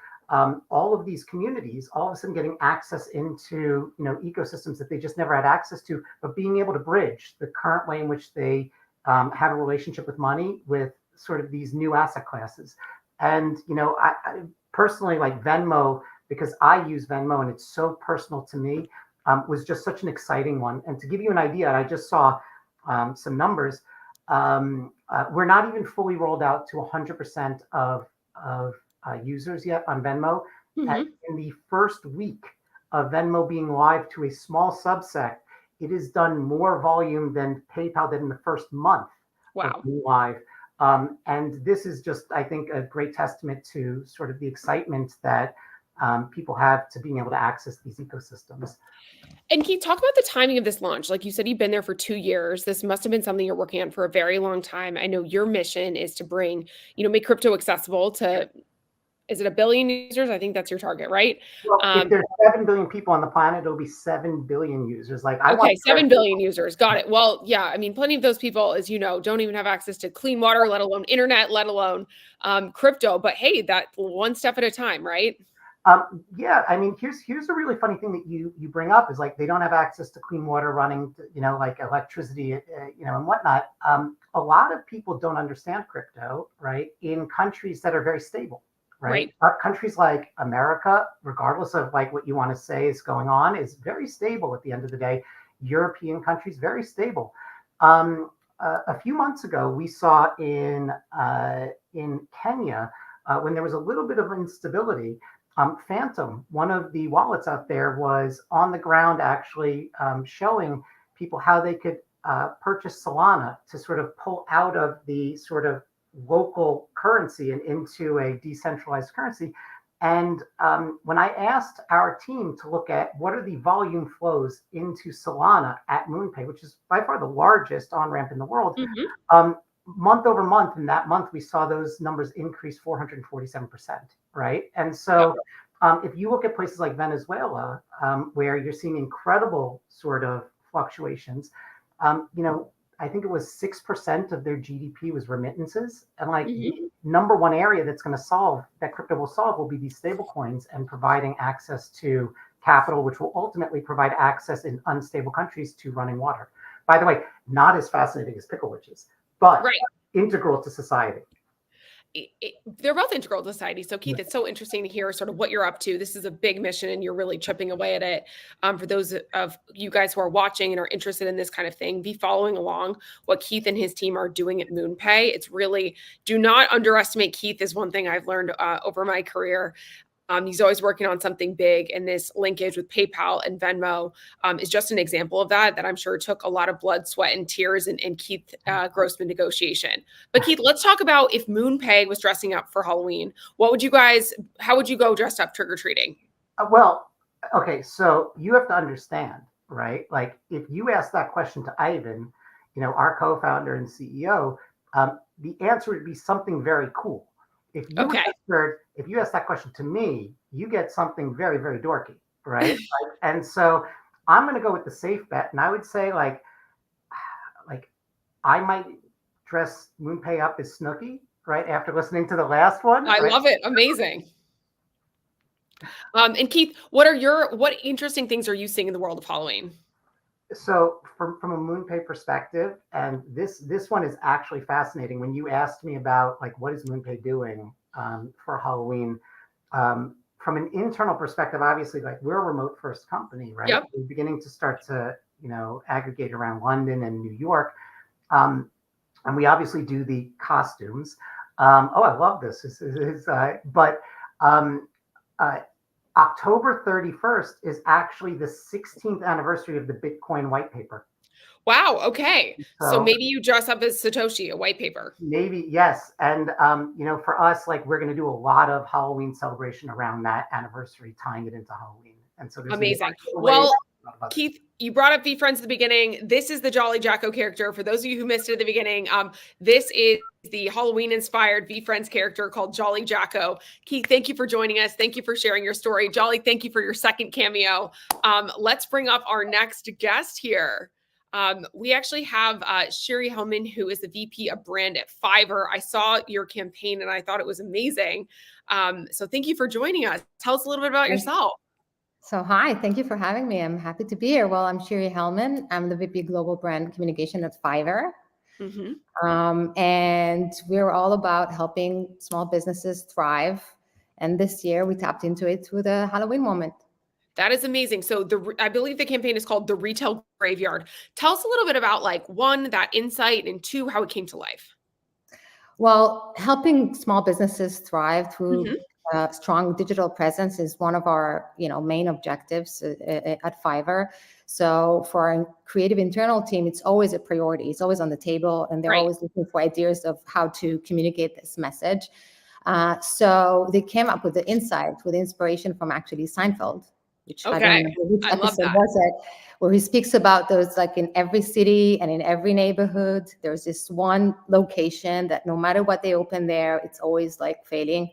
all of these communities all of a sudden getting access into ecosystems that they just never had access to, but being able to bridge the current way in which they have a relationship with money with sort of these new asset classes. And I personally like Venmo because I use Venmo and it's so personal to me. Was just such an exciting one. And to give you an idea, I just saw some numbers. We're not even fully rolled out to 100% of users yet on Venmo. Mhm. And in the first week of Venmo being live to a small subset, it has done more volume than PayPal did in the first month Wow. of being live. And this is just, I think, a great testament to sort of the excitement that people have to being able to access these ecosystems. And can you talk about the timing of this launch? Like you said, you've been there for 2 years. This must have been something you're working on for a very long time. I know your mission is to bring, make crypto accessible to, is it 1 billion users? I think that's your target, right? Well, if there's 7 billion people on the planet, it'll be 7 billion users. Like Okay, 7 billion users. Got it. Well, yeah, I mean, plenty of those people, as you know, don't even have access to clean water, let alone internet, let alone crypto. But hey, that one step at a time, right? Yeah, I mean, here's a really funny thing that you bring up is like they don't have access to clean water running, like electricity, and whatnot. A lot of people don't understand crypto, right? In countries that are very stable, right? Countries like America, regardless of like what you want to say is going on, is very stable at the end of the day. European countries, very stable. A few months ago, we saw in Kenya when there was a little bit of instability. Phantom, one of the wallets out there, was on the ground actually showing people how they could purchase Solana to sort of pull out of the sort of local currency and into a decentralized currency. And when I asked our team to look at what are the volume flows into Solana at Moonpay, which is by far the largest on-ramp in the world, month over month, in that month, we saw those numbers increase 447%, right? And so if you look at places like Venezuela, where you're seeing incredible sort of fluctuations, I think it was 6% of their GDP was remittances. And like the number one area that's going to solve, that crypto will solve, will be these stable coins and providing access to capital, which will ultimately provide access in unstable countries to running water. By the way, not as fascinating as pickle witches, but integral to society. They're both integral to society. So Keith, it's so interesting to hear sort of what you're up to. This is a big mission and you're really chipping away at it. For those of you guys who are watching and are interested in this kind of thing, be following along what Keith and his team are doing at Moonpay. It's really, do not underestimate Keith, is one thing I've learned over my career. He's always working on something big, and this linkage with PayPal and Venmo is just an example of that I'm sure took a lot of blood, sweat, and tears in Keith Grossman negotiation. But Keith, let's talk about if Moonpay was dressing up for Halloween. How would you go dressed up trick-or-treating? Well, okay, so you have to understand, right? Like if you ask that question to Ivan, our co-founder and CEO, the answer would be something very cool. If you ask that question to me, you get something very, very dorky, right? And so I'm going to go with the safe bet, and I would say like I might dress Moonpay up as Snooki, right? After listening to the last one, I love it. Amazing. And Keith, what interesting things are you seeing in the world of Halloween? So from a Moonpay perspective, and this one is actually fascinating. When you asked me about like what is Moonpay doing for Halloween, from an internal perspective, obviously like we're a remote first company, right? Yep. We're beginning to start to aggregate around London and New York, and we obviously do the costumes. I love this. October 31st is actually the 16th anniversary of the Bitcoin white paper. Wow. Okay. So So maybe you dress up as Satoshi, a white paper. maybe, yes. And, for us, like we're going to do a lot of Halloween celebration around that anniversary, tying it into Halloween. And so there's Amazing. ways. Well, Keith, you brought up V-Friends at the beginning. This is the Jolly Jacko character. For those of you who missed it at the beginning, this is the Halloween-inspired V-Friends character called Jolly Jacko. Keith, thank you for joining us. Thank you for sharing your story. Jolly, thank you for your second cameo. Let's bring up our next guest here. We actually have Shiri Hellmann, who is the VP of Brand at Fiverr. I saw your campaign and I thought it was amazing. So thank you for joining us. Tell us a little bit about yourself. So hi, thank you for having me. I'm happy to be here. Well, I'm Shiri Hellmann. I'm the VP Global Brand Communication at Fiverr. And we're all about helping small businesses thrive. And this year we tapped into it with a Halloween moment. That is amazing. So I believe the campaign is called The Retail Graveyard. Tell us a little bit about like one, that insight, and two, how it came to life. Well, helping small businesses thrive through strong digital presence is one of our main objectives at Fiverr. So for our creative internal team, it's always a priority. It's always on the table, and they're always looking for ideas of how to communicate this message. So they came up with the insight, with inspiration from actually Seinfeld, which I don't know which episode was it, where he speaks about those, like in every city and in every neighborhood, there's this one location that no matter what they open there, it's always like failing,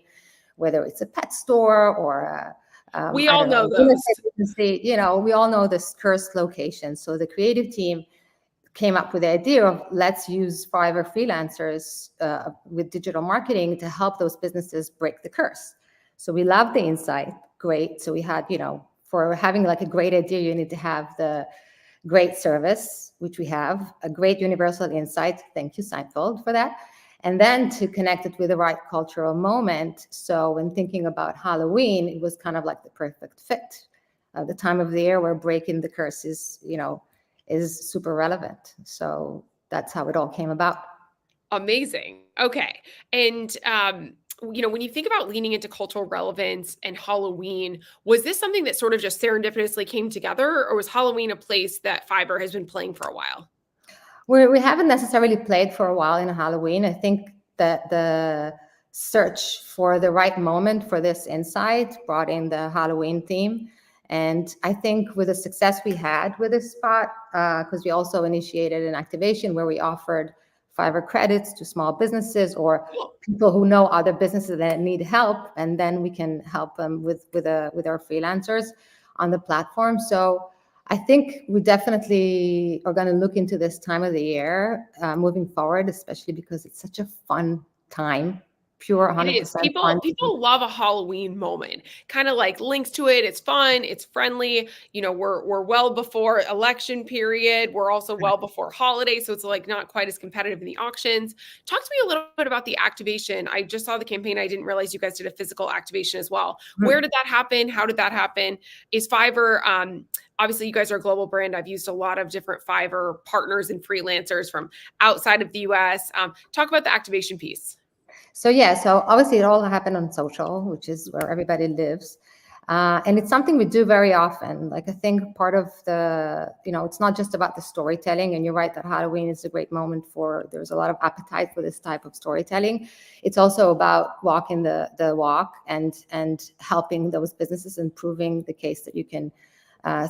whether it's a pet store or we all know those. We all know this cursed location. So the creative team came up with the idea of let's use Fiverr freelancers with digital marketing to help those businesses break the curse. So we loved the insight. Great. So we had, for having like a great idea, you need to have the great service, which we have, a great universal insight. Thank you, Seinfeld, for that. And then to connect it with the right cultural moment. So when thinking about Halloween, it was kind of like the perfect fit. The time of the year where breaking the curse is super relevant. So that's how it all came about. Amazing. Okay. And, when you think about leaning into cultural relevance and Halloween, was this something that sort of just serendipitously came together, or was Halloween a place that Fiverr has been playing for a while? We haven't necessarily played for a while in Halloween. I think that the search for the right moment for this insight brought in the Halloween theme. And I think with the success we had with this spot, because we also initiated an activation where we offered Fiverr credits to small businesses or people who know other businesses that need help, and then we can help them with our freelancers on the platform. So I think we definitely are going to look into this time of the year moving forward, especially because it's such a fun time. Pure 100% fun. People love a Halloween moment. Kind of like links to it. It's fun. It's friendly. We're well before election period. We're also well before holidays, so it's like not quite as competitive in the auctions. Talk to me a little bit about the activation. I just saw the campaign. I didn't realize you guys did a physical activation as well. Where did that happen? How did that happen? Is Fiverr obviously, you guys are a global brand. I've used a lot of different Fiverr partners and freelancers from outside of the US. Talk about the activation piece. So obviously it all happened on social, which is where everybody lives. And it's something we do very often. Like I think part of the, it's not just about the storytelling, and you're right that Halloween is a great moment there's a lot of appetite for this type of storytelling. It's also about walking the walk and helping those businesses, improving the case that you can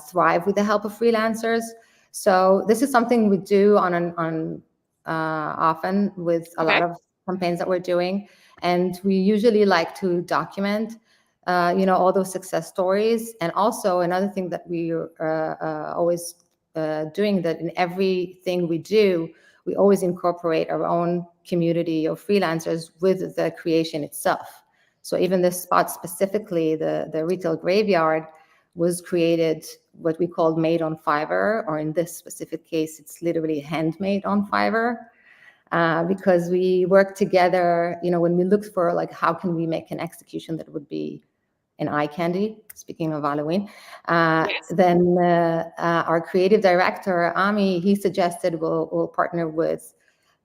thrive with the help of freelancers. So this is something we do on often with a lot of campaigns that we're doing, and we usually like to document all those success stories. And also another thing that we are always doing, that in everything we do, we always incorporate our own community of freelancers with the creation itself. So even this spot specifically, the Retail Graveyard, was created what we called made on Fiverr, or in this specific case, it's literally handmade on Fiverr. Because we work together, when we look for like how can we make an execution that would be an eye candy, speaking of Halloween, then our creative director, Ami, he suggested we'll partner with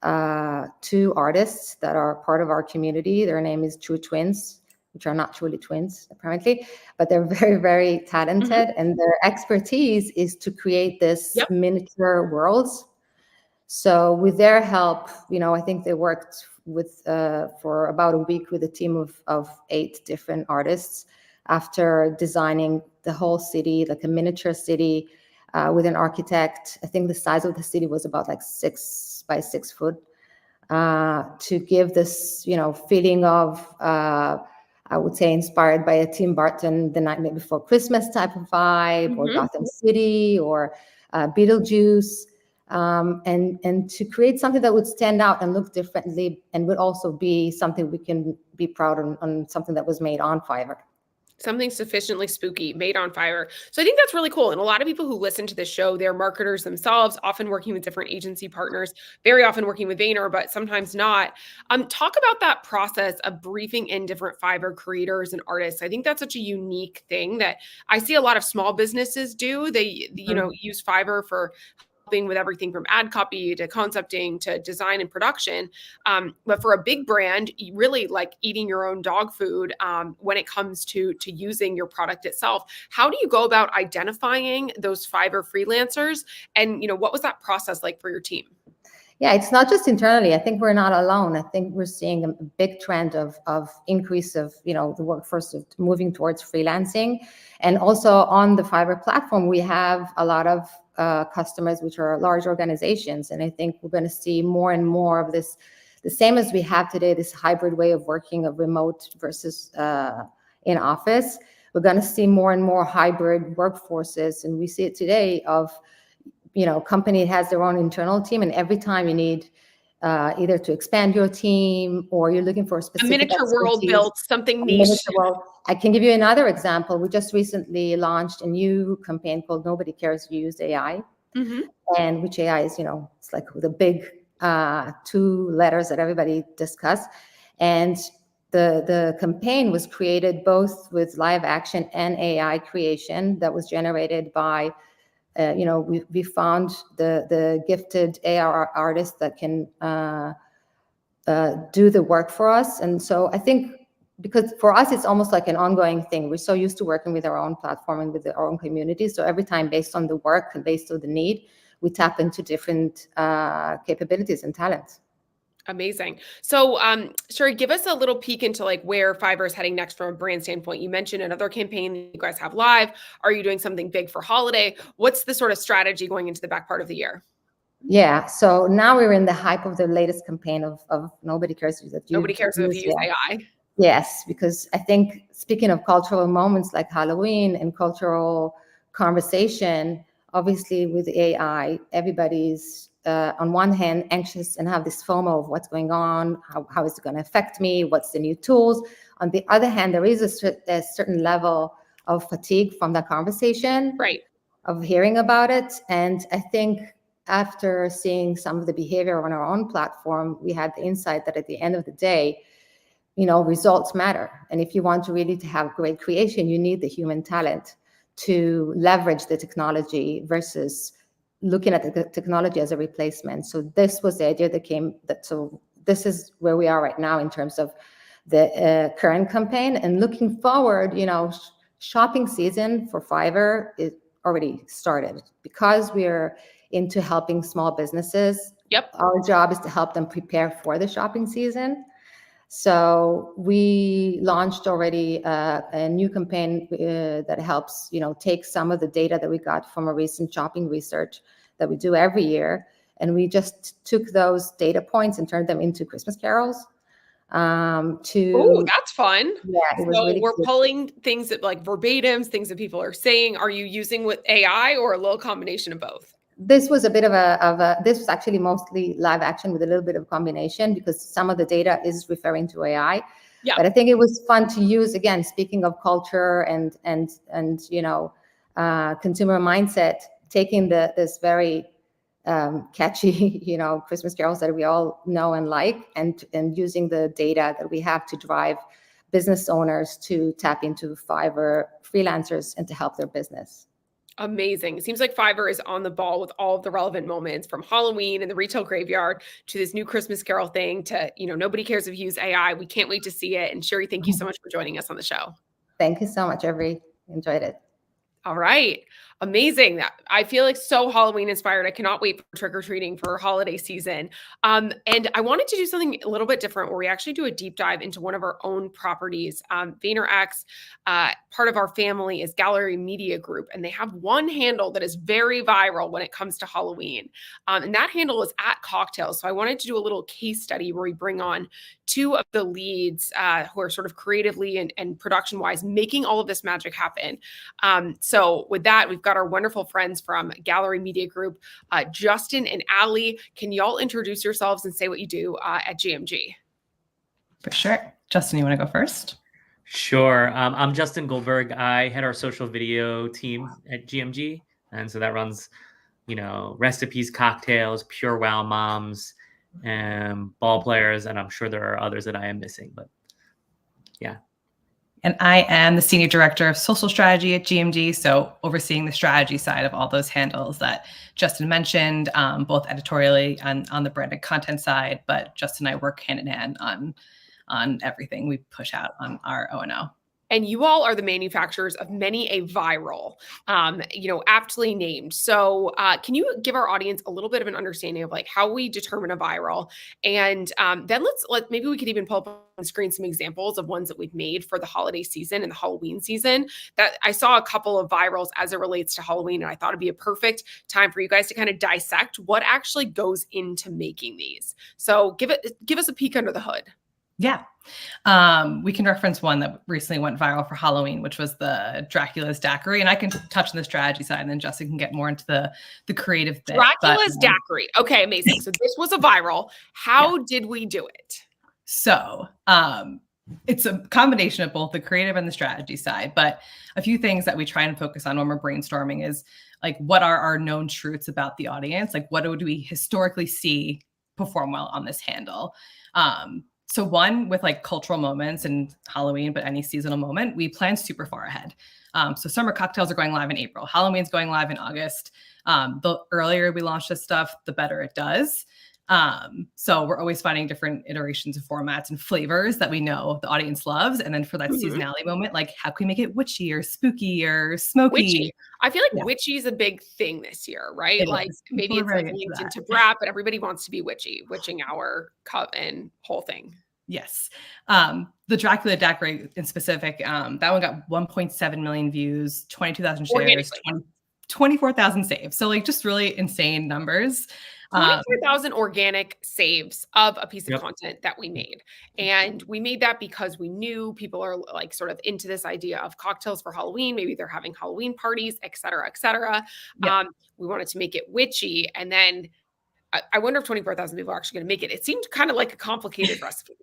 2 artists that are part of our community. Their name is True Twins, which are not truly twins, apparently, but they're very, very talented. And their expertise is to create this miniature worlds. So with their help, I think they worked with for about a week with a team of 8 different artists after designing the whole city, like a miniature city, with an architect. I think the size of the city was about like 6 by 6 foot, to give this, feeling of, I would say, inspired by a Tim Burton The Nightmare Before Christmas type of vibe, or Gotham City, or Beetlejuice, and to create something that would stand out and look differently, and would also be something we can be proud on something that was made on Fiverr. Something sufficiently spooky made on Fiverr. So I think that's really cool. And a lot of people who listen to this show, they're marketers themselves, often working with different agency partners, very often working with Vayner, but sometimes not. Talk about that process of briefing in different Fiverr creators and artists. I think that's such a unique thing that I see a lot of small businesses do. They, use Fiverr for helping with everything from ad copy to concepting to design and production. But for a big brand, you really like eating your own dog food when it comes to using your product itself. How do you go about identifying those Fiverr freelancers? And, what was that process like for your team? Yeah, it's not just internally. I think we're not alone. I think we're seeing a big trend of increase of, the workforce of moving towards freelancing. And also on the Fiverr platform, we have a lot of customers which are large organizations. And I think we're going to see more and more of this, the same as we have today, this hybrid way of working, of remote versus in office. We're going to see more and more hybrid workforces. And we see it today of, company has their own internal team, and every time you need either to expand your team, or you're looking for a specific miniature world built, something niche. I can give you another example. We just recently launched a new campaign called Nobody Cares You Use AI. And which AI is, it's like the big 2 letters that everybody discuss. And the campaign was created both with live action and AI creation that was generated by we found the gifted AR artists that can do the work for us. And so I think, because for us, it's almost like an ongoing thing. We're so used to working with our own platform and with our own community. So every time, based on the work and based on the need, we tap into different capabilities and talents. Amazing. So, Shiri, give us a little peek into like where Fiverr is heading next from a brand standpoint. You mentioned another campaign that you guys have live. Are you doing something big for holiday? What's the sort of strategy going into the back part of the year? Yeah. So now we're in the hype of the latest campaign of Nobody Cares If You Use AI. Yes, because I think, speaking of cultural moments like Halloween and cultural conversation, obviously with AI, everybody's on one hand anxious and have this FOMO of what's going on, how is it going to affect me, what's the new tools. On the other hand, there is a certain level of fatigue from that conversation, right, of hearing about it. And I think after seeing some of the behavior on our own platform, we had the insight that at the end of the day, results matter. And if you want to really to have great creation, you need the human talent to leverage the technology versus looking at the technology as a replacement. So this was the idea that came. So this is where we are right now in terms of the current campaign. And looking forward, shopping season for Fiverr is already started, because we're into helping small businesses. Yep. Our job is to help them prepare for the shopping season. So we launched already a new campaign that helps, take some of the data that we got from a recent shopping research that we do every year. And we just took those data points and turned them into Christmas carols. Oh, that's fun. Yeah, it was so really we're cute. pulling things that like verbatims, things that people are saying. Are you using with AI or a little combination of both? This was a bit this was actually mostly live action with a little bit of combination, because some of the data is referring to AI. Yeah. But I think it was fun to use, again, speaking of culture and consumer mindset, taking this very catchy, Christmas carols that we all know and like, and using the data that we have to drive business owners to tap into Fiverr freelancers and to help their business. Amazing. It seems like Fiverr is on the ball with all of the relevant moments, from Halloween and the retail graveyard to this new Christmas Carol thing to, nobody cares if you use AI. We can't wait to see it. And Shiri, thank you so much for joining us on the show. Thank you so much, Avery. Enjoyed it. All right. Amazing. I feel like so Halloween inspired. I cannot wait for trick-or-treating for holiday season. And I wanted to do something a little bit different where we actually do a deep dive into one of our own properties. Vaynerx, part of our family is Gallery Media Group, and they have one handle that is very viral when it comes to Halloween. And that handle is @cocktails. So I wanted to do a little case study where we bring on two of the leads who are sort of creatively and production-wise making all of this magic happen. So with that, we've got our wonderful friends from Gallery Media Group, Justin and Ali. Can y'all introduce yourselves and say what you do at GMG? For sure. Justin, you want to go first? Sure. I'm Justin Goldberg. I head our social video team at GMG. And so that runs, recipes, cocktails, pure wow moms, and ball players. And I'm sure there are others that I am missing, but yeah. And I am the Senior Director of Social Strategy at GMG, so overseeing the strategy side of all those handles that Justin mentioned, both editorially and on the branded content side. But Justin and I work hand in hand on everything we push out on our O&O. And you all are the manufacturers of many a viral, aptly named. So can you give our audience a little bit of an understanding of like how we determine a viral? And then maybe we could even pull up on the screen some examples of ones that we've made for the holiday season and the Halloween season. That I saw a couple of virals as it relates to Halloween, and I thought it'd be a perfect time for you guys to kind of dissect what actually goes into making these. So give us a peek under the hood. Yeah. We can reference one that recently went viral for Halloween, which was the Dracula's Daiquiri. And I can touch on the strategy side, and then Justin can get more into the creative bit. Dracula's Daiquiri. Okay, amazing. So this was a viral. How did we do it? So it's a combination of both the creative and the strategy side. But a few things that we try and focus on when we're brainstorming is like, what are our known truths about the audience? Like, what do we historically see perform well on this handle? So one, with like cultural moments and Halloween, but any seasonal moment, we plan super far ahead. So summer cocktails are going live in April. Halloween's going live in August. The earlier we launch this stuff, the better it does. So we're always finding different iterations of formats and flavors that we know the audience loves. And then for that seasonality moment, like how can we make it witchy or spooky or smoky? Witchy. I feel like witchy is a big thing this year, right? It like is. Maybe it's like linked into brat, but everybody wants to be witchy, witching hour cup and whole thing. Yes. The Dracula Daiquiri in specific, that one got 1.7 million views, 22,000 shares, 24,000 saves. So like just really insane numbers. 24,000 organic saves of a piece of content that we made. And we made that because we knew people are like sort of into this idea of cocktails for Halloween. Maybe they're having Halloween parties, et cetera, et cetera. Yep. We wanted to make it witchy. And then I wonder if 24,000 people are actually going to make it. It seemed kind of like a complicated recipe.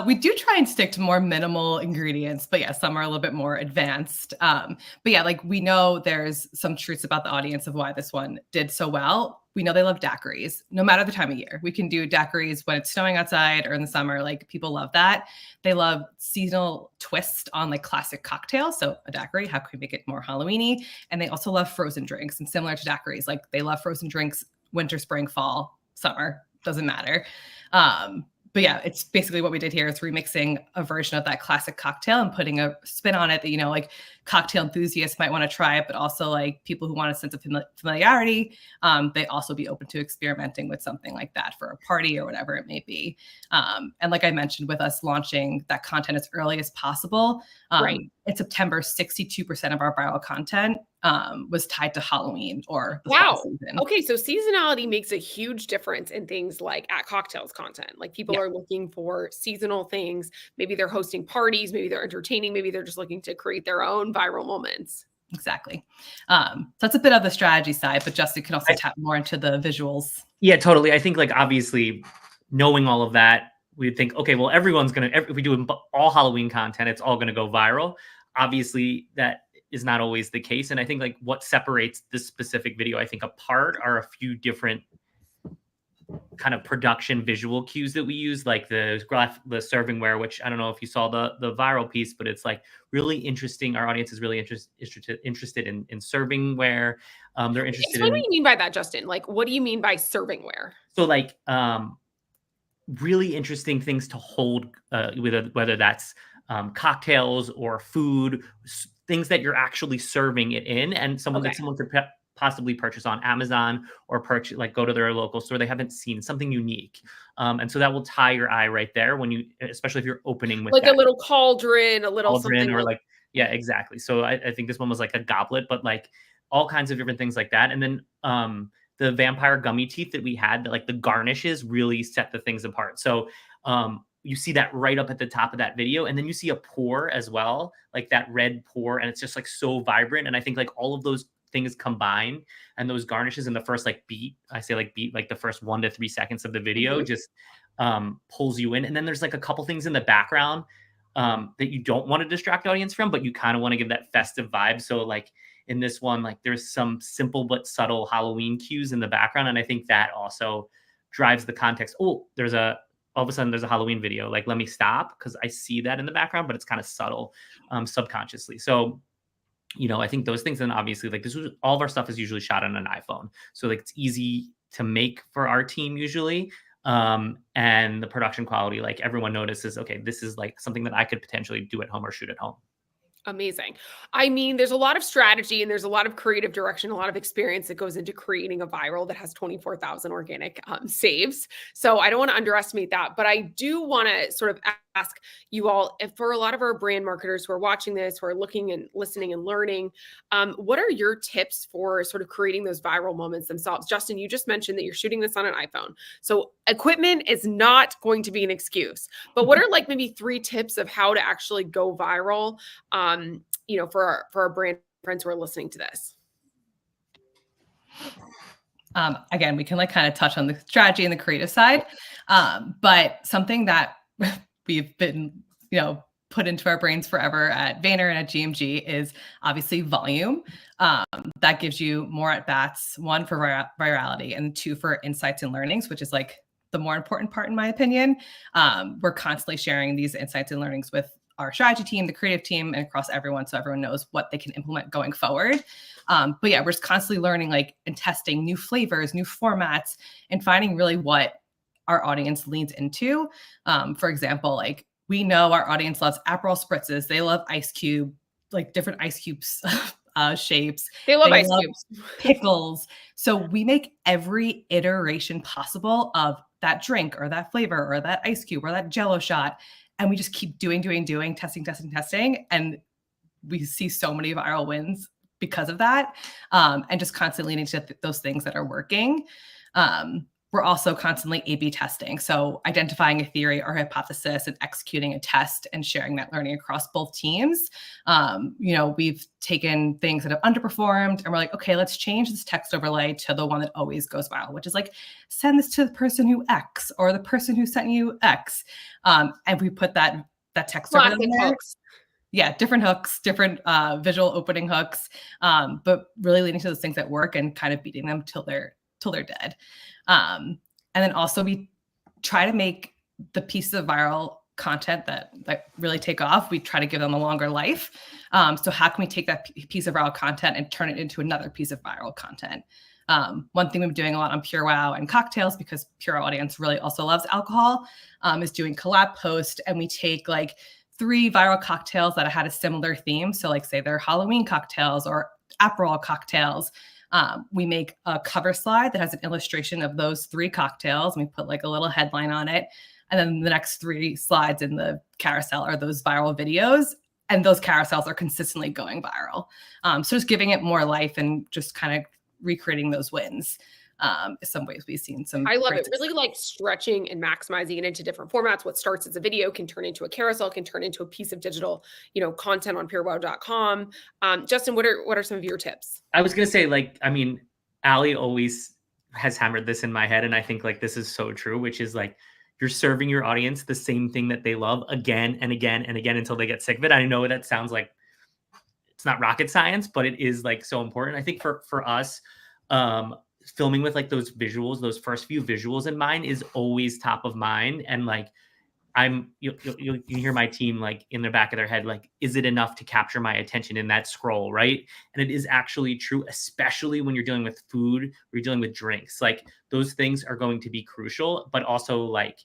We do try and stick to more minimal ingredients, but yeah, some are a little bit more advanced. But yeah, like we know there's some truths about the audience of why this one did so well. We know they love daiquiris, no matter the time of year. We can do daiquiris when it's snowing outside or in the summer. Like people love that. They love seasonal twist on like classic cocktails. So a daiquiri, how can we make it more Halloween-y? And they also love frozen drinks. And similar to daiquiris, like they love frozen drinks, winter, spring, fall, summer, doesn't matter. But yeah, it's basically what we did here is remixing a version of that classic cocktail and putting a spin on it that, like cocktail enthusiasts might want to try it, but also like people who want a sense of familiarity, they also be open to experimenting with something like that for a party or whatever it may be. And like I mentioned, with us launching that content as early as possible, in September, 62% of our viral content was tied to Halloween or the fall season. Okay, so seasonality makes a huge difference in things like at cocktails content. Like people are looking for seasonal things. Maybe they're hosting parties, maybe they're entertaining, maybe they're just looking to create their own viral moments. Exactly. So that's a bit of the strategy side, but Justin can also tap more into the visuals. Yeah, totally. I think like obviously knowing all of that, we'd think, okay, well, everyone's going to, if we do all Halloween content, it's all going to go viral. Obviously that is not always the case. And I think like what separates this specific video, I think apart are a few different kind of production visual cues that we use, like the servingware, which I don't know if you saw the viral piece, but it's like really interesting. Our audience is really interested in servingware. They're interested Explain in what you mean by that, Justin. Like, what do you mean by servingware? so like really interesting things to hold, whether that's cocktails or food, things that you're actually serving it in, and someone that someone could possibly purchase on Amazon or purchase, like go to their local store. They haven't seen something unique. And so that will tie your eye right there when you, especially if you're opening with like that. a little cauldron, a little something or like, yeah, exactly. So I think this one was like a goblet, but like all kinds of different things like that. And then the vampire gummy teeth that we had, that like the garnishes really set the things apart. So you see that right up at the top of that video. And then you see a pour as well, like that red pour. And it's just like so vibrant. And I think like all of those things combined and those garnishes in the first like beat like the first 1 to 3 seconds of the video just pulls you in. And then there's like a couple things in the background that you don't want to distract audience from, but you kind of want to give that festive vibe. So like in this one, like there's some simple but subtle Halloween cues in the background, and I think that also drives the context. All of a sudden there's a Halloween video, like let me stop because I see that in the background, but it's kind of subtle subconsciously. So I think those things, and obviously like all of our stuff is usually shot on an iPhone. So like it's easy to make for our team usually. And the production quality, like everyone notices, okay, this is like something that I could potentially do at home or shoot at home. Amazing. I mean, there's a lot of strategy and there's a lot of creative direction, a lot of experience that goes into creating a viral that has 24,000 organic saves. So I don't want to underestimate that, but I do want to sort of ask you all, if for a lot of our brand marketers who are watching this, who are looking and listening and learning, what are your tips for sort of creating those viral moments themselves? Justin, you just mentioned that you're shooting this on an iPhone. So equipment is not going to be an excuse, but what are like maybe 3 tips of how to actually go viral, for our brand friends who are listening to this? Again, we can like kind of touch on the strategy and the creative side, but something that we've been, put into our brains forever at Vayner and at GMG is obviously volume. That gives you more at bats, 1 for virality and 2 for insights and learnings, which is like the more important part in my opinion. We're constantly sharing these insights and learnings with our strategy team, the creative team, and across everyone, so everyone knows what they can implement going forward. But yeah, we're just constantly learning and testing new flavors, new formats, and finding really what our audience leans into. For example, like we know our audience loves Aperol spritzes. They love ice cube, like different ice cubes shapes. They love ice cubes. Pickles. So we make every iteration possible of that drink or that flavor or that ice cube or that Jell-O shot. And we just keep doing, testing. And we see so many viral wins because of that. And just constantly leaning to those things that are working. We're also constantly A/B testing. So identifying a theory or hypothesis and executing a test and sharing that learning across both teams. We've taken things that have underperformed and we're like, okay, let's change this text overlay to the one that always goes viral, which is like, send this to the person who X or the person who sent you X. And we put that text overlay in there. Hooks. Yeah, different hooks, different visual opening hooks, but really leading to those things that work and kind of beating them till they're dead. And then also we try to make the pieces of viral content that really take off. We try to give them a longer life. So how can we take that piece of viral content and turn it into another piece of viral content? One thing we've been doing a lot on Pure Wow and cocktails, because Pure Wow audience really also loves alcohol, is doing collab post. And we take like 3 viral cocktails that had a similar theme. So like say they're Halloween cocktails or Aperol cocktails. We make a cover slide that has an illustration of those 3 cocktails. And we put like a little headline on it. And then the next 3 slides in the carousel are those viral videos. And those carousels are consistently going viral. So just giving it more life and just kind of recreating those wins. In some ways we've seen some. I love it. Really like stretching and maximizing it into different formats. What starts as a video can turn into a carousel, can turn into a piece of digital, content on purewow.com. Justin, what are some of your tips? I was going to say, Ali always has hammered this in my head. And I think this is so true, which is you're serving your audience the same thing that they love again and again and again until they get sick of it. I know that sounds like it's not rocket science, but it is so important. I think for us, filming with like those visuals, those first few visuals in mind is always top of mind. And like, you hear my team like in the back of their head, like, is it enough to capture my attention in that scroll, right? And it is actually true, especially when you're dealing with food, or you're dealing with drinks. Like those things are going to be crucial, but also like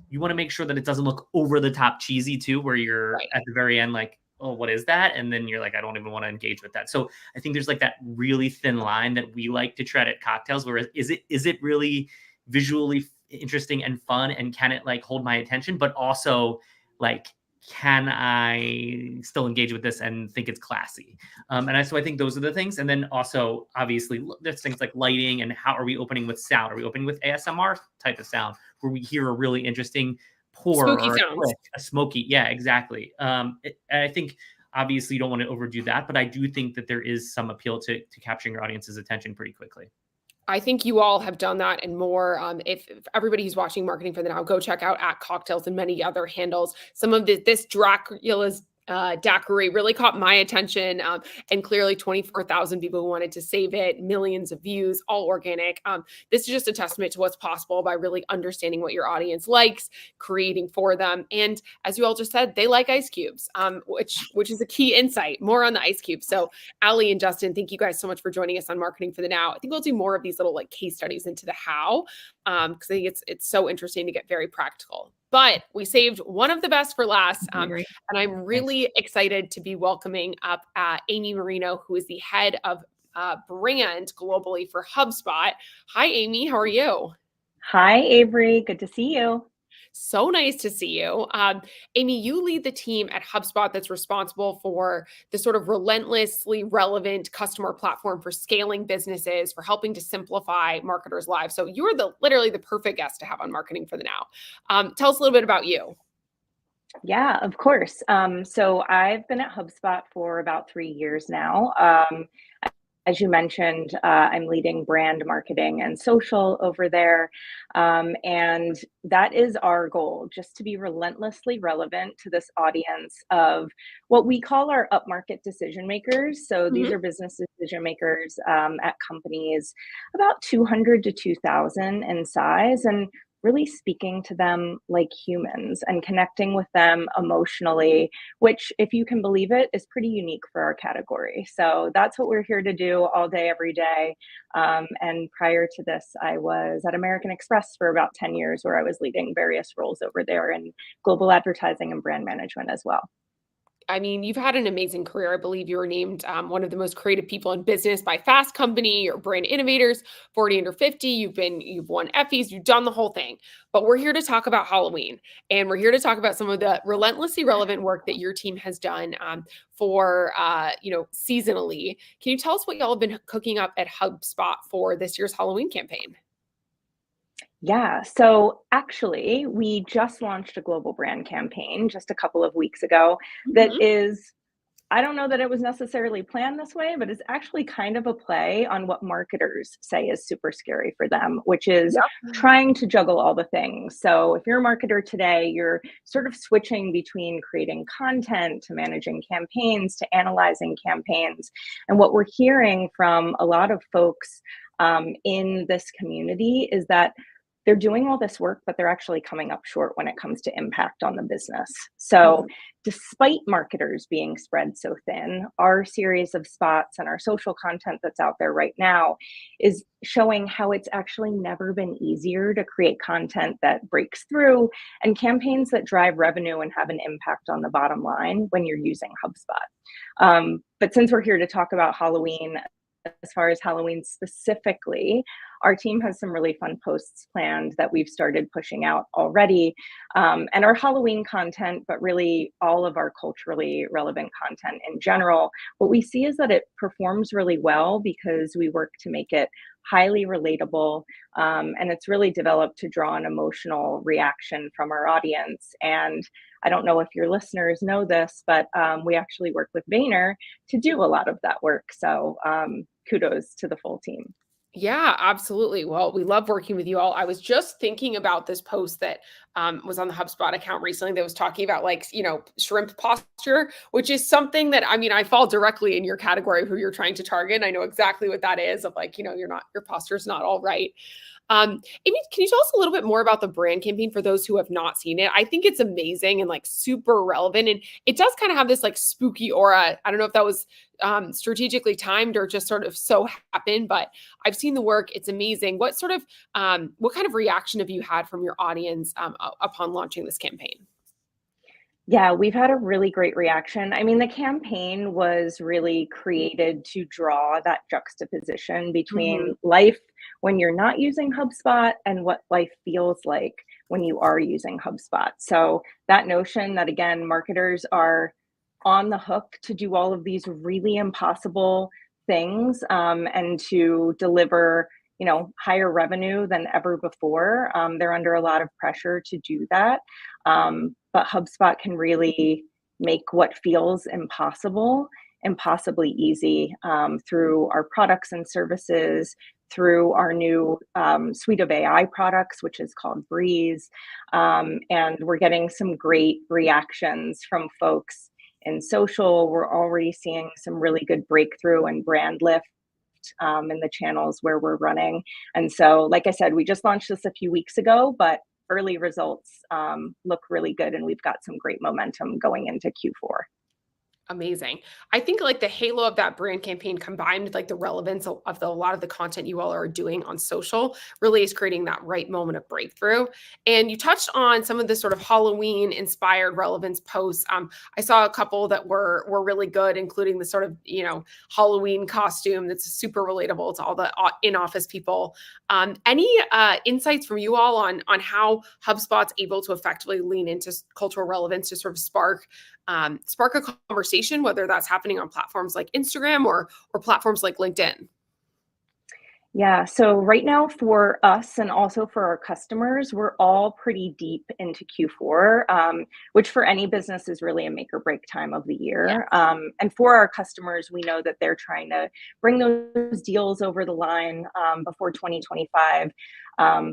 you want to make sure that it doesn't look over the top cheesy too, where you're at the very end like, oh, what is that? And then you're like, I don't even want to engage with that. So I think there's like that really thin line that we like to tread at cocktails, where is it really visually interesting and fun, and can it like hold my attention, but also like, can I still engage with this and think it's classy? So I think those are the things. And then also obviously there's things like lighting, and how are we opening with sound? Are we opening with ASMR type of sound where we hear a really interesting pour smoky or sounds. a smoky? Yeah, exactly. And I think obviously you don't want to overdo that, but I do think that there is some appeal to capturing your audience's attention pretty quickly. I think you all have done that and more. If everybody who's watching Marketing for the Now, go check out at Cocktails and many other handles. Some of this Dracula's daiquiri really caught my attention, and clearly 24,000 people who wanted to save it, millions of views, all organic. This is just a testament to what's possible by really understanding what your audience likes, creating for them. And as you all just said, they like ice cubes, which is a key insight. More on the ice cubes. So Ali and Justin, thank you guys so much for joining us on Marketing for the Now. I think we'll do more of these little like case studies into the how, because I think it's so interesting to get very practical. But we saved one of the best for last. And I'm really excited to be welcoming up Amy Marino, who is the head of brand globally for HubSpot. Hi, Amy. How are you? Hi, Avery. Good to see you. So nice to see you. Amy, you lead the team at HubSpot that's responsible for the sort of relentlessly relevant customer platform for scaling businesses, for helping to simplify marketers' lives. So you're literally the perfect guest to have on Marketing for the Now. Tell us a little bit about you. Yeah, of course. So I've been at HubSpot for about 3 years now. As you mentioned, I'm leading brand marketing and social over there. And that is our goal, just to be relentlessly relevant to this audience of what we call our upmarket decision makers. So these are business decision makers at companies about 200 to 2,000 in size, and really speaking to them like humans and connecting with them emotionally, which, if you can believe it, is pretty unique for our category. So that's what we're here to do all day, every day. And prior to this, I was at American Express for about 10 years, where I was leading various roles over there in global advertising and brand management as well. I mean, you've had an amazing career. I believe you were named one of the most creative people in business by Fast Company or Brand Innovators, 40 under 50. You've won Effies, you've done the whole thing. But we're here to talk about Halloween, and we're here to talk about some of the relentlessly relevant work that your team has done for seasonally. Can you tell us what y'all have been cooking up at HubSpot for this year's Halloween campaign? Yeah, so actually, we just launched a global brand campaign just a couple of weeks ago that is, I don't know that it was necessarily planned this way, but it's actually kind of a play on what marketers say is super scary for them, which is trying to juggle all the things. So if you're a marketer today, you're sort of switching between creating content to managing campaigns to analyzing campaigns. And what we're hearing from a lot of folks in this community is that they're doing all this work, but they're actually coming up short when it comes to impact on the business. So despite marketers being spread so thin, our series of spots and our social content that's out there right now is showing how it's actually never been easier to create content that breaks through and campaigns that drive revenue and have an impact on the bottom line when you're using HubSpot. But since we're here to talk about Halloween, as far as Halloween specifically, our team has some really fun posts planned that we've started pushing out already. And our Halloween content, but really all of our culturally relevant content in general, what we see is that it performs really well because we work to make it highly relatable. And it's really developed to draw an emotional reaction from our audience. And I don't know if your listeners know this, but we actually work with Vayner to do a lot of that work. So kudos to the full team. Yeah, absolutely. Well, we love working with you all. I was just thinking about this post that was on the HubSpot account recently that was talking about like, shrimp posture, which is something that, I mean, I fall directly in your category of who you're trying to target. I know exactly what that is of like, your posture's not all right. Amy, can you tell us a little bit more about the brand campaign for those who have not seen it? I think it's amazing and like super relevant. And it does kind of have this like spooky aura. I don't know if that was strategically timed or just sort of so happened, but I've seen the work. It's amazing. What kind of reaction have you had from your audience upon launching this campaign? Yeah, we've had a really great reaction. I mean, the campaign was really created to draw that juxtaposition between life when you're not using HubSpot and what life feels like when you are using HubSpot. So that notion that, again, marketers are on the hook to do all of these really impossible things and to deliver higher revenue than ever before. They're under a lot of pressure to do that. But HubSpot can really make what feels impossibly easy through our products and services, through our new suite of AI products, which is called Breeze. And we're getting some great reactions from folks in social. We're already seeing some really good breakthrough and brand lift in the channels where we're running. And so, like I said, we just launched this a few weeks ago, but early results look really good, and we've got some great momentum going into Q4. Amazing. I think like the halo of that brand campaign combined with like the relevance of a lot of the content you all are doing on social really is creating that right moment of breakthrough. And you touched on some of the sort of Halloween inspired relevance posts. I saw a couple that were really good, including the sort of, Halloween costume that's super relatable to all the in-office people. Any insights from you all on how HubSpot's able to effectively lean into cultural relevance to sort of spark a conversation, whether that's happening on platforms like Instagram or platforms like LinkedIn? Yeah, so right now for us and also for our customers, we're all pretty deep into Q4, which for any business is really a make or break time of the year. And for our customers, we know that they're trying to bring those deals over the line before 2025.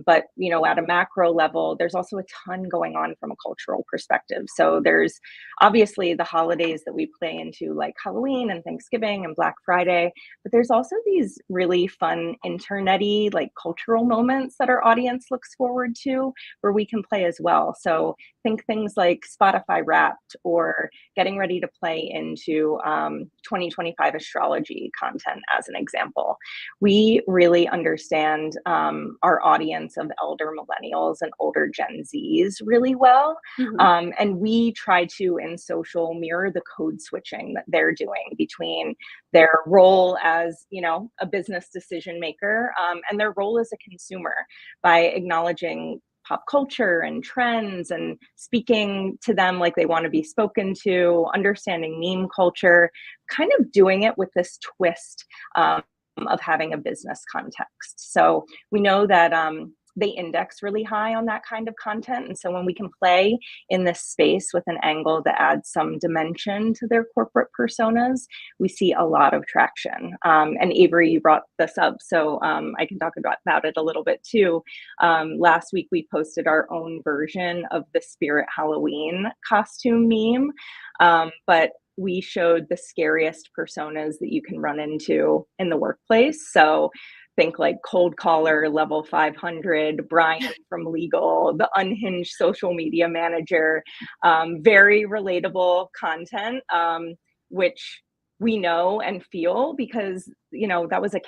But at a macro level, there's also a ton going on from a cultural perspective. So there's obviously the holidays that we play into, like Halloween and Thanksgiving and Black Friday, but there's also these really fun internety, like cultural moments that our audience looks forward to, where we can play as well. So think things like Spotify Wrapped or getting ready to play into 2025 astrology content, as an example. We really understand our audience of elder millennials and older Gen Zs really well. And we try to, in social, mirror the code switching that they're doing between their role as, a business decision maker and their role as a consumer by acknowledging pop culture and trends and speaking to them like they want to be spoken to, understanding meme culture, kind of doing it with this twist of having a business context. So we know that they index really high on that kind of content. And so when we can play in this space with an angle that adds some dimension to their corporate personas, we see a lot of traction. And Avery, you brought this up, so I can talk about it a little bit too. Last week, we posted our own version of the Spirit Halloween costume meme, but we showed the scariest personas that you can run into in the workplace. So think like cold caller level 500, Brian from legal, the unhinged social media manager, very relatable content, which we know and feel because, that was a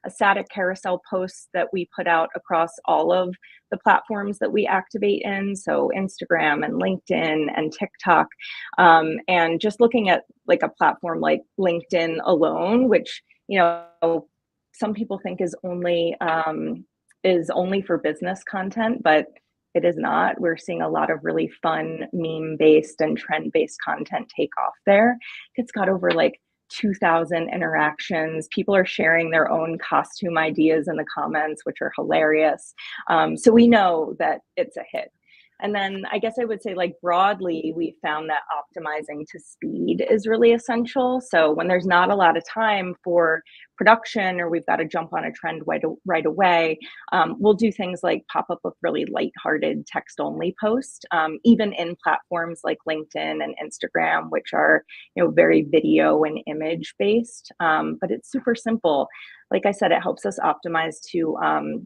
static carousel post that we put out across all of the platforms that we activate in. So Instagram and LinkedIn and TikTok. And just looking at like a platform like LinkedIn alone, which, some people think is only for business content, but it is not. We're seeing a lot of really fun meme-based and trend-based content take off there. It's got over like 2,000 interactions. People are sharing their own costume ideas in the comments, which are hilarious. So we know that it's a hit. And then I guess I would say, like, broadly, we found that optimizing to speed is really essential. So when there's not a lot of time for production, or we've got to jump on a trend right away, we'll do things like pop up with really lighthearted text-only posts, even in platforms like LinkedIn and Instagram, which are, you know, very video and image based. But it's super simple. Like I said, it helps us optimize to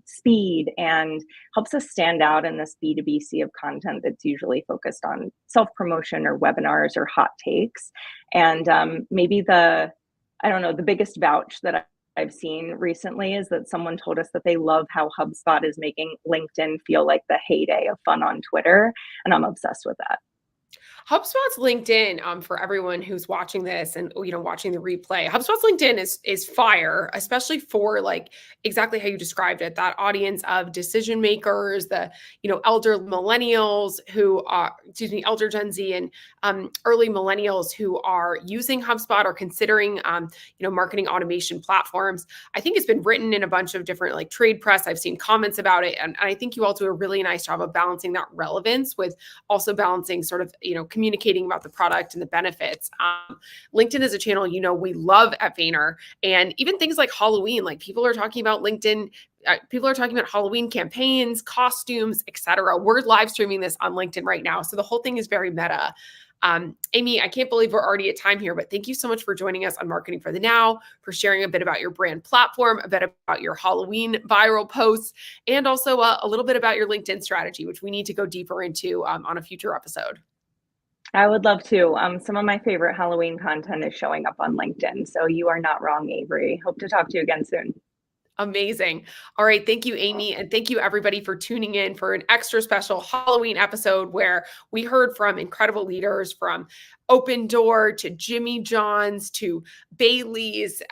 speed and helps us stand out in this B2B sea of content that's usually focused on self-promotion or webinars or hot takes. And maybe the biggest vouch that I've seen recently is that someone told us that they love how HubSpot is making LinkedIn feel like the heyday of fun on Twitter. And I'm obsessed with that. HubSpot's LinkedIn, for everyone who's watching this and, you know, watching the replay, HubSpot's LinkedIn is fire, especially for like exactly how you described it, that audience of decision makers, the, you know, elder millennials who are, elder Gen Z and early millennials who are using HubSpot or considering, you know, marketing automation platforms. I think it's been written in a bunch of different like trade press. I've seen comments about it. And I think you all do a really nice job of balancing that relevance with also balancing sort of, you know, communicating about the product and the benefits. LinkedIn is a channel, you know, we love at Vayner, and even things like Halloween, like people are talking about LinkedIn. People are talking about Halloween campaigns, costumes, etc. We're live streaming this on LinkedIn right now. So the whole thing is very meta. Amy, I can't believe we're already at time here, but thank you so much for joining us on Marketing for the Now, for sharing a bit about your brand platform, a bit about your Halloween viral posts, and also a little bit about your LinkedIn strategy, which we need to go deeper into on a future episode. I would love to. Some of my favorite Halloween content is showing up on LinkedIn. So you are not wrong, Avery. Hope to talk to you again soon. Amazing. All right. Thank you, Amy. And thank you, everybody, for tuning in for an extra special Halloween episode where we heard from incredible leaders from Opendoor to Jimmy John's to Bailey's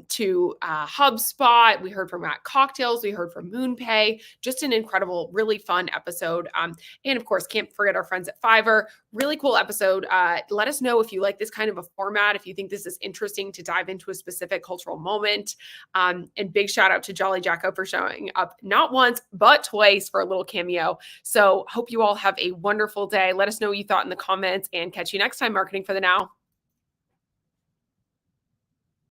to HubSpot. We heard from Matt Cocktails. We heard from Moonpay. Just an incredible, really fun episode. And of course, can't forget our friends at Fiverr. Really cool episode. Let us know if you like this kind of a format, if you think this is interesting to dive into a specific cultural moment. And big shout out to Jolly Jacko for showing up not once, but twice for a little cameo. So hope you all have a wonderful day. Let us know what you thought in the comments and catch you next time, Marketing for the Now.